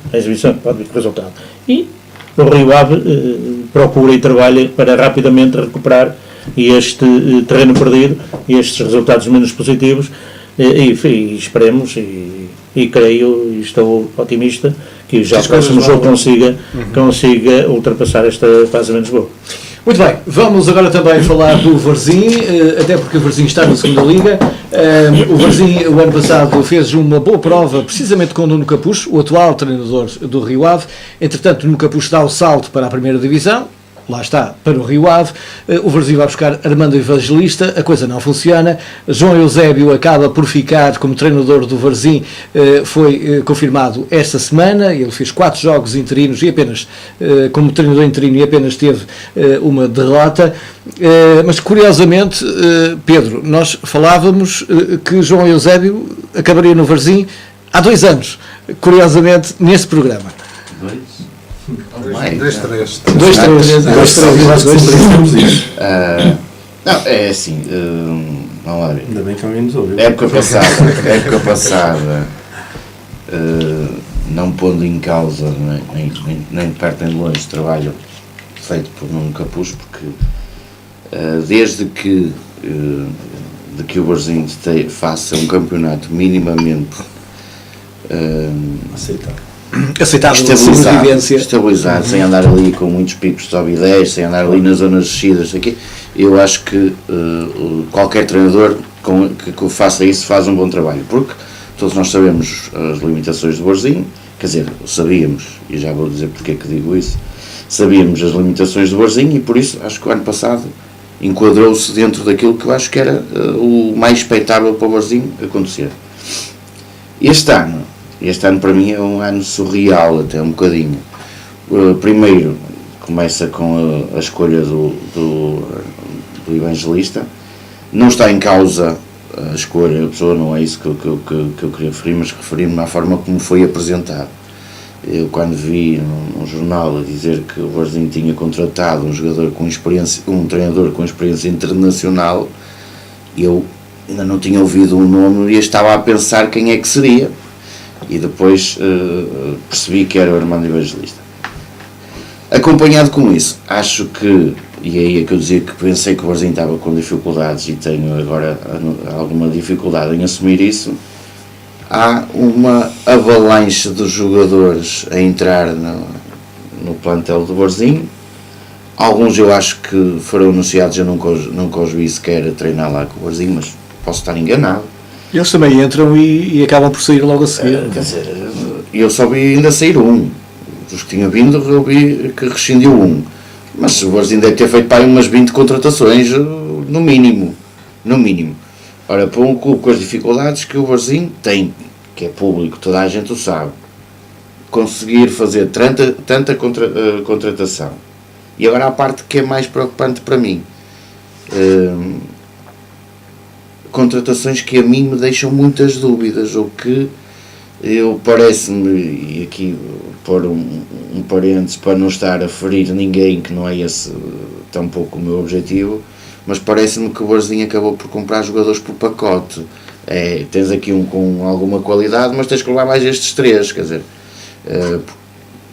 pode vir com o resultado. E o Rio Ave procura e trabalha para rapidamente recuperar este terreno perdido e estes resultados menos positivos, e esperemos e creio e estou otimista que já o próximo jogo consiga ultrapassar esta fase menos boa. Muito bem, vamos agora também falar do Varzim, até porque o Varzim está na segunda Liga. O Varzim, o ano passado, fez uma boa prova, precisamente com o Nuno Capucho, o atual treinador do Rio Ave. Entretanto, Nuno Capucho dá o salto para a primeira divisão. Lá está, para o Rio Ave. O Varzim vai buscar Armando Evangelista, a coisa não funciona. João Eusébio acaba por ficar como treinador do Varzim, foi confirmado esta semana. Ele fez 4 jogos interinos e apenas, como treinador interino, e apenas teve uma derrota. Mas curiosamente, Pedro, nós falávamos que João Eusébio acabaria no Varzim há 2 anos, curiosamente, nesse programa. 2-3. Não, é assim, vamos lá ver. Ainda bem que alguém nos ouviu. Época passada, não pondo em causa nem de perto nem de longe o trabalho feito por Nuno Capucho, porque desde que o Varzim faça um campeonato minimamente estabilizado, sem andar ali com muitos picos de sobe e desce, sem andar ali nas zonas descidas aqui, eu acho que qualquer treinador que faça isso faz um bom trabalho, porque todos nós sabemos as limitações do Varzim, quer dizer, sabíamos, e já vou dizer porque é que digo isso, sabíamos as limitações do Varzim, e por isso acho que o ano passado enquadrou-se dentro daquilo que eu acho que era o mais expectável para o Varzim acontecer. Este ano para mim é um ano surreal, até um bocadinho. Primeiro, começa com a escolha do Evangelista. Não está em causa a escolha da pessoa, não é isso que eu queria referir, mas referir-me à forma como foi apresentado. Eu, quando vi num jornal a dizer que o Varzim tinha contratado um jogador com experiência, um treinador com experiência internacional, eu ainda não tinha ouvido o nome e estava a pensar quem é que seria. E depois percebi que era o Armando Evangelista. Acompanhado com isso, acho que, e aí é que eu dizia que pensei que o Varzim estava com dificuldades e tenho agora alguma dificuldade em assumir isso, há uma avalanche de jogadores a entrar no plantel do Varzim. Alguns eu acho que foram anunciados, eu nunca os vi sequer a treinar lá com o Varzim, mas posso estar enganado. Eles também entram e acabam por sair logo a seguir. Quer dizer, eu só vi ainda sair um. Dos que tinha vindo, eu vi que rescindiu um. Mas o Varzim deve ter feito para aí umas 20 contratações, no mínimo. No mínimo. Ora, para um clube com as dificuldades que o Varzim tem, que é público, toda a gente o sabe, conseguir fazer tanta contratação. E agora a parte que é mais preocupante para mim. Contratações que a mim me deixam muitas dúvidas, ou que eu parece-me, e aqui pôr um parênteses para não estar a ferir ninguém, que não é esse tampouco o meu objetivo, mas parece-me que o Varzim acabou por comprar jogadores por pacote. Tens aqui um com alguma qualidade, mas tens que levar mais estes 3, quer dizer,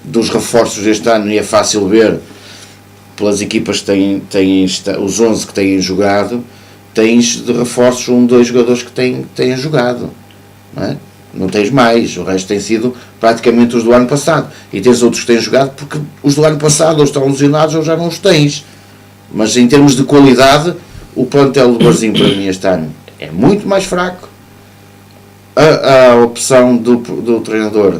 dos reforços deste ano, e é fácil ver pelas equipas que têm os 11 que têm jogado, tens de reforços 2 jogadores que têm jogado, não é? Não tens mais, o resto tem sido praticamente os do ano passado, e tens outros que têm jogado porque os do ano passado ou estão lesionados ou já não os tens. Mas em termos de qualidade, o plantel do Varzim para mim este ano é muito mais fraco. A opção do treinador,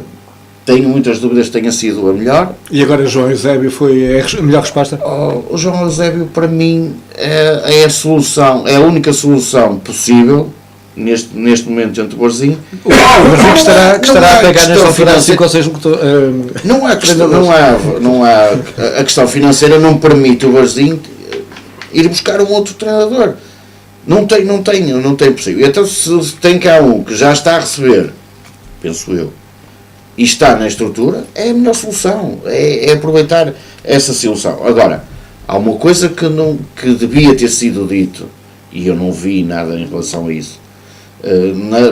tenho muitas dúvidas que tenha sido a melhor. E agora João Eusébio foi a melhor resposta? O João Eusébio para mim é a solução, é a única solução possível neste momento dentro do Varzim. O Varzim que estará a pegar nesta final 5 ou 6 não há a questão financeira não permite o Varzim ir buscar um outro treinador. Não tem possível. Então, se tem cá um que já está a receber, penso eu, e está na estrutura, é a melhor solução. É aproveitar essa solução. Agora, há uma coisa que devia ter sido dito, e eu não vi nada em relação a isso,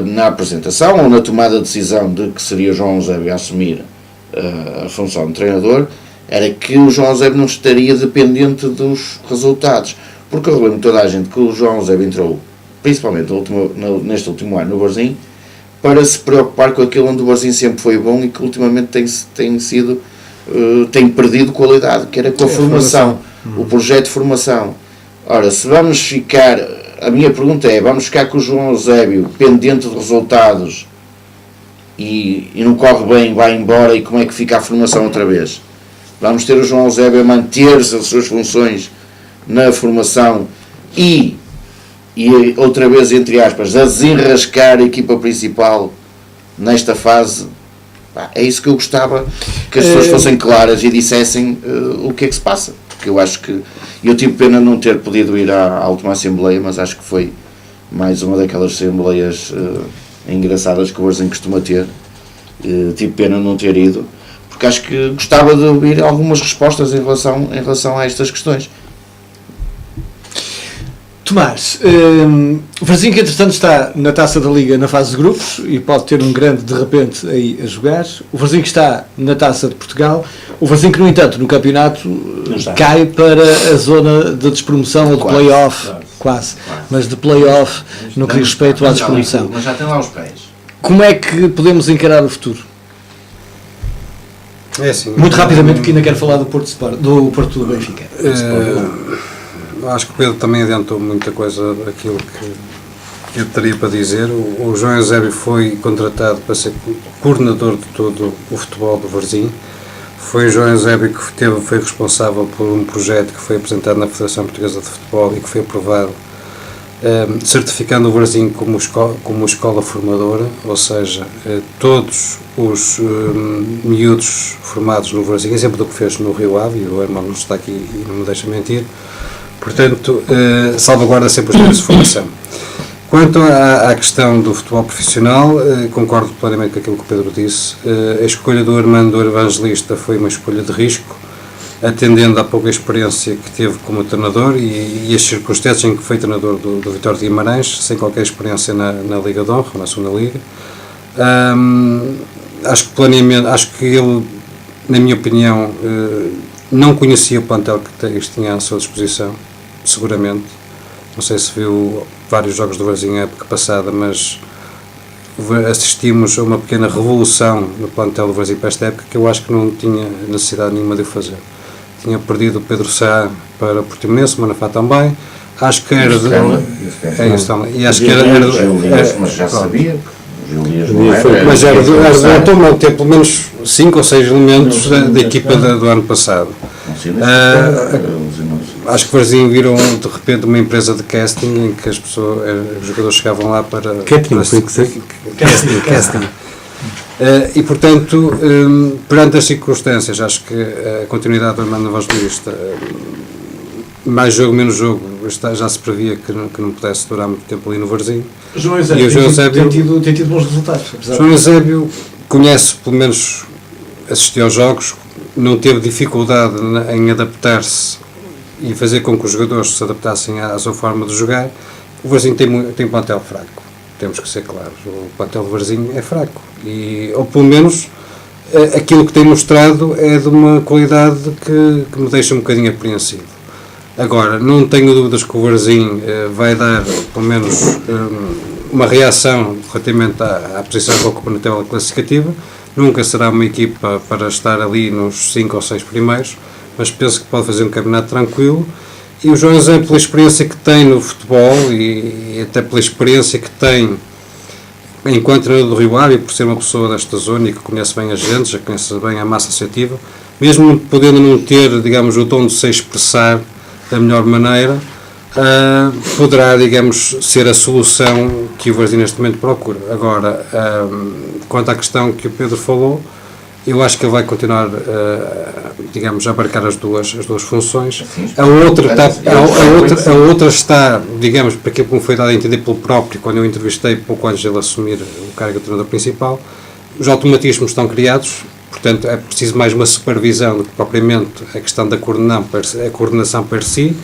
na apresentação ou na tomada de decisão de que seria o João Eusébio a assumir a função de treinador, era que o João Eusébio não estaria dependente dos resultados. Porque eu lembro toda a gente que o João Eusébio entrou, principalmente neste último ano no Varzim, para se preocupar com aquilo onde o Varzim sempre foi bom e que ultimamente tem perdido qualidade, que era com a formação, o projeto de formação. Ora, se vamos ficar, a minha pergunta é, vamos ficar com o João Eusébio pendente de resultados e não corre bem, vai embora, e como é que fica a formação outra vez? Vamos ter o João Eusébio a manter-se as suas funções na formação e outra vez, entre aspas, a desenrascar a equipa principal nesta fase. É isso que eu gostava, que as pessoas fossem claras e dissessem o que é que se passa, porque eu acho que eu tive pena não ter podido ir à última Assembleia, mas acho que foi mais uma daquelas Assembleias engraçadas que o Varzim costuma ter. Tive pena não ter ido, porque acho que gostava de ouvir algumas respostas em relação a estas questões. Tomás, o Varzim que entretanto está na Taça da Liga na fase de grupos e pode ter um grande de repente aí a jogar. O Varzim que está na Taça de Portugal. O Varzim que, no entanto, no campeonato cai para a zona de despromoção ou de play-off, quase, mas de play-off no que diz respeito à despromoção. Mas já tem lá os pés. Como é que podemos encarar o futuro? É assim, muito rapidamente, que ainda quero falar do Porto do Benfica. Acho que o Pedro também adiantou muita coisa daquilo que eu teria para dizer. O João Eusébio foi contratado para ser coordenador de todo o futebol do Varzim. Foi o João Eusébio que foi responsável por um projeto que foi apresentado na Federação Portuguesa de Futebol e que foi aprovado, certificando o Varzim como escola formadora, ou seja, todos os miúdos formados no Varzim, exemplo do que fez no Rio Ave, e o irmão não está aqui e não me deixa mentir, portanto, salvaguarda sempre os termos de formação. Quanto à questão do futebol profissional, concordo plenamente com aquilo que o Pedro disse. A escolha do Armando Evangelista foi uma escolha de risco, atendendo à pouca experiência que teve como treinador e as circunstâncias em que foi treinador do Vitória de Guimarães, sem qualquer experiência na Liga de Honra, na segunda Liga. Acho que ele, na minha opinião, não conhecia o plantel que tinha à sua disposição, seguramente. Não sei se viu vários jogos do Varzim na época passada, mas assistimos a uma pequena revolução no plantel do Varzim para esta época que eu acho que não tinha necessidade nenhuma de o fazer. Tinha perdido o Pedro Sá para o Portimonense, o Manafá também. Acho que era e acho que era mas já sabia. Mas era do ter pelo menos 5 ou 6 elementos da equipa do ano passado. Acho que o Varzim viram de repente uma empresa de casting em que os jogadores chegavam lá para casting. E portanto, perante as circunstâncias, acho que a continuidade do Armando Evangelista, mais jogo, menos jogo, já se previa que não pudesse durar muito tempo ali no Varzim. João Eusébio tem tido bons resultados. João Eusébio conhece, pelo menos assistiu aos jogos, não teve dificuldade em adaptar-se e fazer com que os jogadores se adaptassem à sua forma de jogar. O Varzim tem um plantel fraco, temos que ser claros. O plantel do Varzim é fraco, ou pelo menos aquilo que tem mostrado é de uma qualidade que me deixa um bocadinho apreensivo. Agora, não tenho dúvidas que o Varzim vai dar, pelo menos, uma reação relativamente à posição que ocupa na tabela classificativa. Nunca será uma equipa para estar ali nos 5 ou 6 primeiros, mas penso que pode fazer um campeonato tranquilo. E o João José, pela experiência que tem no futebol e até pela experiência que tem enquanto treinador do Rio Ave, por ser uma pessoa desta zona e que conhece bem a gente, já conhece bem a massa associativa, mesmo podendo não ter, digamos, o dom de se expressar da melhor maneira, poderá, digamos, ser a solução que o Varzim neste momento procura. Agora, quanto à questão que o Pedro falou, eu acho que ele vai continuar, digamos, a abarcar as duas funções. A outra está, digamos, para aquilo que me foi dado a entender pelo próprio, quando eu entrevistei pouco antes de ele assumir o cargo de treinador principal, os automatismos estão criados, portanto é preciso mais uma supervisão do que propriamente a questão da coordenação per si.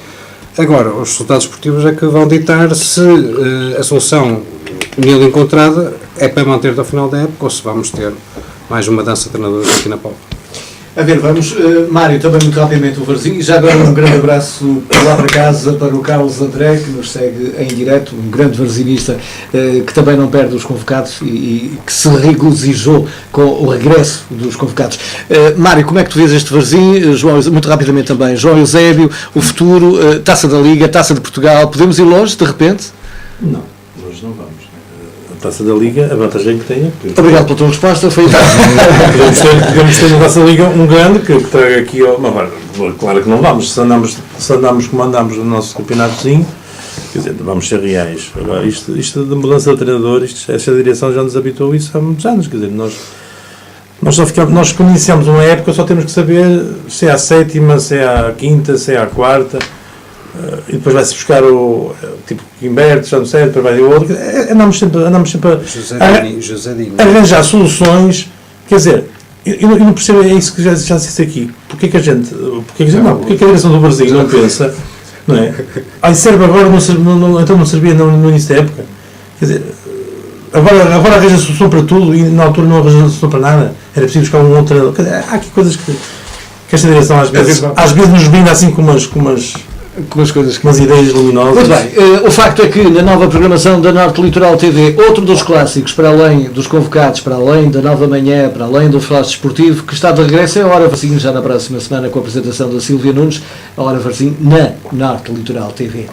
Agora, os resultados esportivos é que vão ditar se a solução nele encontrada é para manter até ao final da época ou se vamos ter mais uma dança de treinadores aqui na Póvoa. A ver, vamos, Mário, também muito rapidamente o Varzim, e já agora um grande abraço lá para casa para o Carlos André, que nos segue em direto, um grande varzinista, que também não perde os convocados e que se regozijou com o regresso dos convocados. Mário, como é que tu vês este Varzim? João, muito rapidamente também, João Eusébio, o futuro, Taça da Liga, Taça de Portugal, podemos ir longe de repente? Não, longe não vamos. A Taça da Liga, a vantagem que tem. Obrigado pela tua resposta. Foi podemos ter na Taça da Liga um grande que traga aqui. Claro que não vamos. Se andamos como andamos no nosso campeonatozinho, quer dizer, vamos ser reais. Agora, isto de mudança de treinador, esta direção já nos habituou a isso há muitos anos. Quer dizer, nós quando iniciamos uma época só temos que saber se é a 7ª, se é a 5ª, se é a 4ª. E depois vai-se buscar o tipo Quimberto, já não sei, depois vai o outro. Andamos sempre a arranjar soluções. Quer dizer, eu não percebo, é isso que já disse aqui. Porquê que a direção do Brasil não pensa, não é? Serve agora, então não servia no início da época. Quer dizer, agora arranja solução para tudo e na altura não arranja solução para nada. Era preciso buscar um outro. Quer dizer, há aqui coisas que esta direção às vezes nos brinda assim com umas ideias luminosas. Muito bem, o facto é que na nova programação da Norte Litoral TV, outro dos clássicos, para além dos convocados, para além da Nova Manhã, para além do Flash Desportivo, que está de regresso, é a Hora Varzim, já na próxima semana com a apresentação da Silvia Nunes, a Hora Varzim na Norte Litoral TV.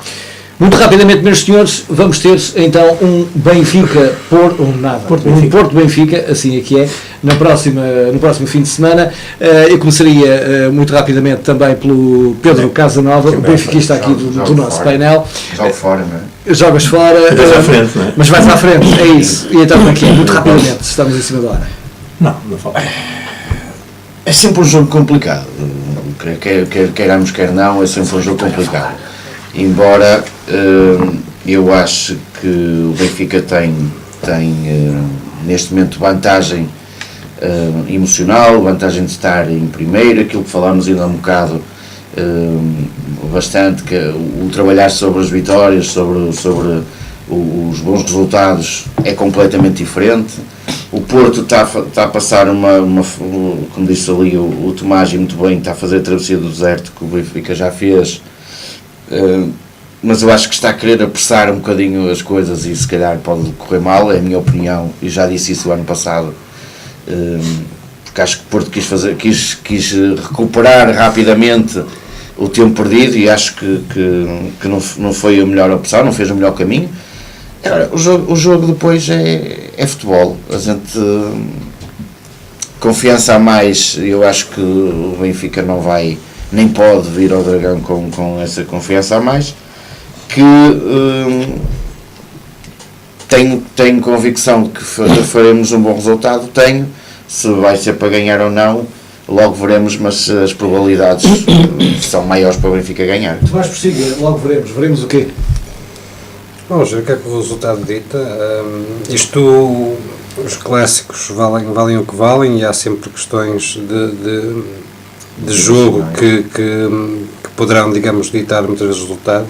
Muito rapidamente, meus senhores, vamos ter então um Benfica, um Porto Benfica, assim é que é, no próximo fim de semana. Eu começaria muito rapidamente também pelo Pedro Casanova, o benfiquista aqui do nosso painel. Jogo fora, não é? Jogas fora, Vais à frente, não é? mas vais à frente, é isso. E então aqui, muito rapidamente, estamos em cima da hora. Não falta. É sempre um jogo complicado. Queiramos, quer não, é sempre um jogo complicado. Embora eu acho que o Benfica tem neste momento vantagem emocional, vantagem de estar em primeiro, aquilo que falámos ainda um bocado bastante, que o trabalhar sobre as vitórias, sobre os bons resultados é completamente diferente. O Porto está a passar como disse ali o Tomás, e muito bem, está a fazer a travessia do deserto que o Benfica já fez, mas eu acho que está a querer apressar um bocadinho as coisas e se calhar pode correr mal, é a minha opinião, e já disse isso o ano passado, porque acho que o Porto quis recuperar rapidamente o tempo perdido, e acho que não foi a melhor opção, não fez o melhor caminho. Agora, o jogo depois é futebol, a gente confiança a mais, eu acho que o Benfica não vai, nem pode vir ao Dragão com essa confiança a mais, que tenho convicção que faremos um bom resultado, se vai ser para ganhar ou não, logo veremos, mas as probabilidades são maiores para o Benfica ganhar. Tu vais prosseguir, logo veremos o quê? Vamos ver o que é que o resultado dita. Os clássicos valem o que valem, e há sempre questões de jogo que poderão, digamos, ditar muitas vezes o resultado.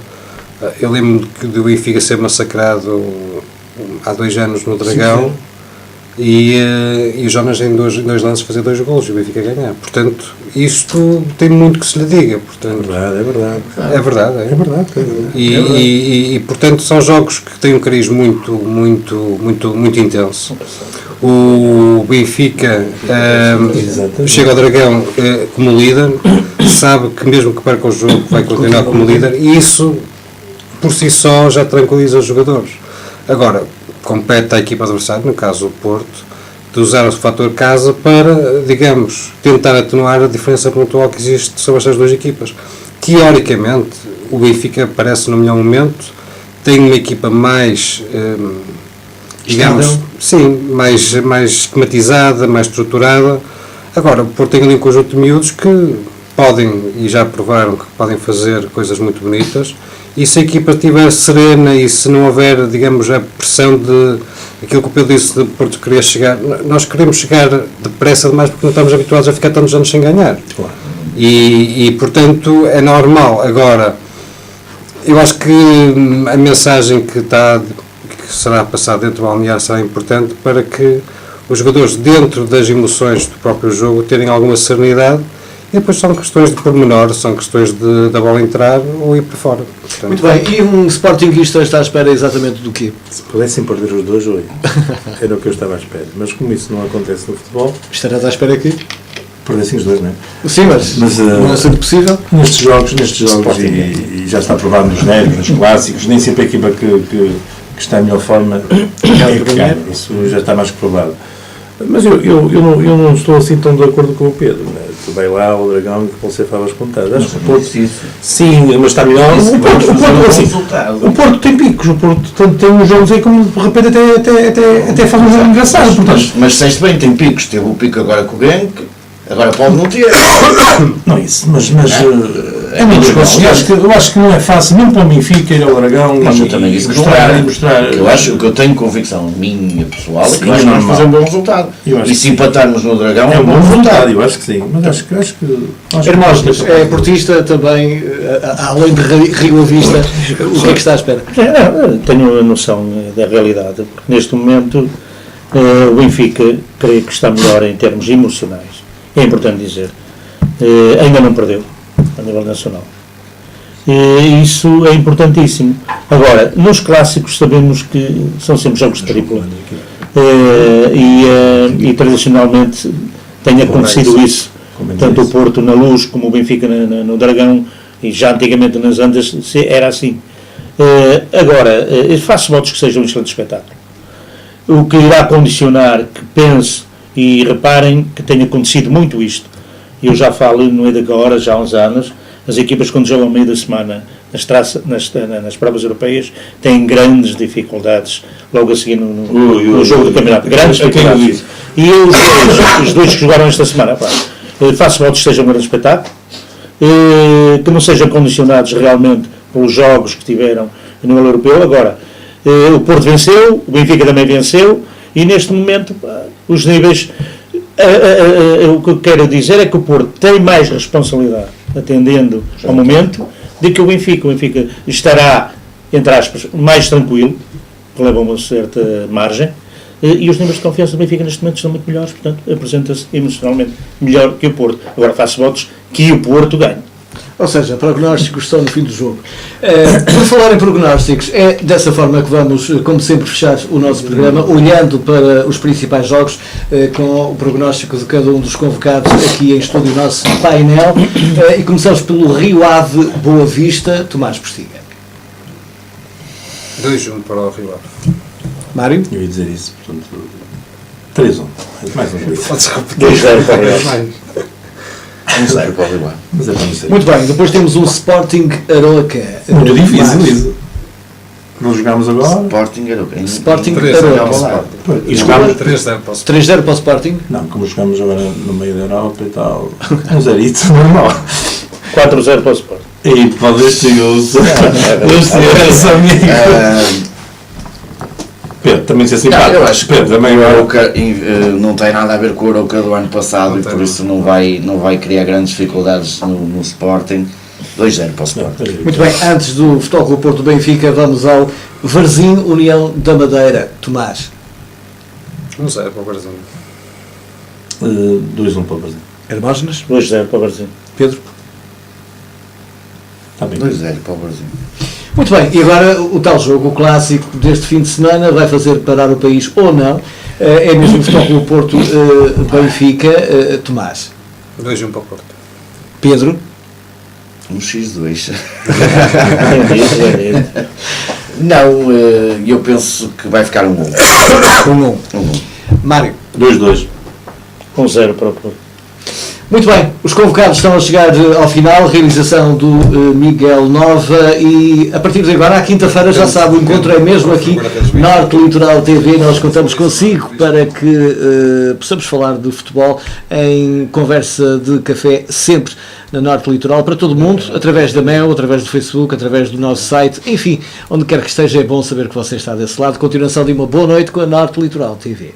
Eu lembro do Benfica ser massacrado há 2 anos no Dragão. Sim. E o Jonas em dois lances fazer 2 golos e o Benfica ganhar. Portanto, isto tem muito que se lhe diga. Portanto, é verdade. E portanto são jogos que têm um cariz muito intenso. O Benfica chega ao Dragão como líder, sabe que mesmo que perca o jogo vai continuar como líder, e isso por si só já tranquiliza os jogadores. Agora, compete à equipa adversária, no caso o Porto, de usar o fator casa para, digamos, tentar atenuar a diferença pontual que existe sobre estas 2 equipas. Teoricamente, o Benfica parece no melhor momento, tem uma equipa mais, digamos, sim, mais esquematizada, mais estruturada. Agora, o Porto tem ali um conjunto de miúdos que podem, e já provaram que podem fazer coisas muito bonitas. E se a equipa estiver serena e se não houver, digamos, a pressão de aquilo que o Pedro disse, de Porto querer chegar, nós queremos chegar depressa demais porque não estamos habituados a ficar tantos anos sem ganhar. Claro. E portanto é normal. Agora, eu acho que a mensagem que será passada dentro do balneário será importante para que os jogadores, dentro das emoções do próprio jogo, terem alguma serenidade. E depois são questões de pormenor, são questões da bola entrar ou ir para fora. Portanto, muito bem, e um Sportingista está à espera exatamente do quê? Se pudessem perder os 2 hoje, era o que eu estava à espera. Mas como isso não acontece no futebol... Estarás à espera aqui? Perdessem os 2, não é? Sim, mas não é sempre possível. Nestes jogos e já está provado nos nervos, nos clássicos, nem sempre a equipa que está em melhor forma é que ganha. Isso já está mais que provado. Mas eu não estou assim tão de acordo com o Pedro, né? Tu vai lá ao Dragão e vão ser favas contadas. Acho que o Porto, sim, mas está melhor. O Porto tem picos, o Porto tem uns jogos aí como de repente até faz um jogo engraçado. Mas disseste bem, tem picos. Teve o pico agora com o Genk, agora pode não ter. Não é isso, mas é muito coisas. Eu acho que não é fácil, nem para o Benfica ir ao Dragão e mostrar. O que eu tenho convicção minha pessoal é que nós vamos fazer um bom resultado. E se empatarmos no Dragão é um bom resultado. Eu acho que sim, mas acho que Hermógenes, é portista também, além de Rio à Vista, o que é que está à espera? Tenho a noção da realidade, porque neste momento o Benfica creio que está melhor em termos emocionais. É importante dizer, ainda não perdeu a nível nacional. Isso é importantíssimo. Agora, nos clássicos sabemos que são sempre jogos de tripla. E tradicionalmente tem acontecido isso. Tanto o Porto na Luz como o Benfica no Dragão, e já antigamente nas Andas era assim. Agora, faço votos que seja um excelente espetáculo. O que irá condicionar, que penso, E reparem que tem acontecido muito isto. Eu já falo, não é de agora, já há uns anos, as equipas quando jogam ao meio da semana nas provas europeias têm grandes dificuldades logo a seguir no jogo do campeonato. Grandes dificuldades. E os dois que jogaram esta semana, faço votos que seja um grande espetáculo, que não sejam condicionados realmente pelos jogos que tiveram a nível europeu. Agora, o Porto venceu, o Benfica também venceu, e neste momento os níveis... o que eu quero dizer é que o Porto tem mais responsabilidade, atendendo ao momento, do que o Benfica. O Benfica estará, entre aspas, mais tranquilo, que leva uma certa margem, e os níveis de confiança do Benfica neste momento são muito melhores, portanto, apresenta-se emocionalmente melhor que o Porto. Agora faço votos que o Porto ganhe. Ou seja, prognósticos só no fim do jogo. Por falar em prognósticos, é dessa forma que vamos, como sempre, fechar o nosso programa, olhando para os principais jogos, com o prognóstico de cada um dos convocados aqui em estúdio, nosso painel. E começamos pelo Rio Ave Boa Vista. Tomás Postiga. 2-1 para o Rio Ave. Mário? Eu ia dizer isso, portanto, 3-1. Mais um. Pode-se repetir. 2-0 para o Rio Ave. Não sei para o Rio Ave. Mas é para não ser. Muito bem, depois temos o Sporting Aroca. Muito difícil Mário. isso. Não jogámos agora. Sporting era o quê? Sporting 3-0 Aroca. para o Sporting. E jogámos. 3-0 para o Sporting. 3-0 para o Sporting. Não, como jogamos agora no meio da Europa e tal. Um zerito normal. 4-0 para o Sport. E pode ser eu. Este amigo. Pedro, também ser simpático. Eu acho que Pedro, também o agora. Arouca não tem nada a ver com o Arouca do ano passado, e por isso não vai criar grandes dificuldades no Sporting. 2-0 para o Sporting. Muito bem, antes do Futebol Clube Porto Benfica, vamos ao Varzim União da Madeira. Tomás. 1-0 para o Brasil. 2-1 para o Brasil. Hermógenes. 2-0 para o Brasil. Pedro. Está bem. 2-0 para o Brasil. Muito bem, e agora o tal jogo, o clássico deste fim de semana, vai fazer parar o país ou não? É mesmo o Futebol Clube Porto Benfica. Tomás. 2-1 para o Porto. Pedro. Um X2. Entendi. Não, eu penso que vai ficar 1-1. 1-1. 1-1. Mário. 2-2. 1-0 para o Porto. Muito bem, os convocados estão a chegar ao final, realização do Miguel Nova, e a partir de agora, à quinta-feira, já sabe, o encontro é mesmo aqui, Norte Litoral TV. Nós contamos consigo para que possamos falar de futebol em conversa de café, sempre na Norte Litoral, para todo mundo, através da MEL, através do Facebook, através do nosso site, enfim, onde quer que esteja, é bom saber que você está desse lado. Continuação de uma boa noite com a Norte Litoral TV.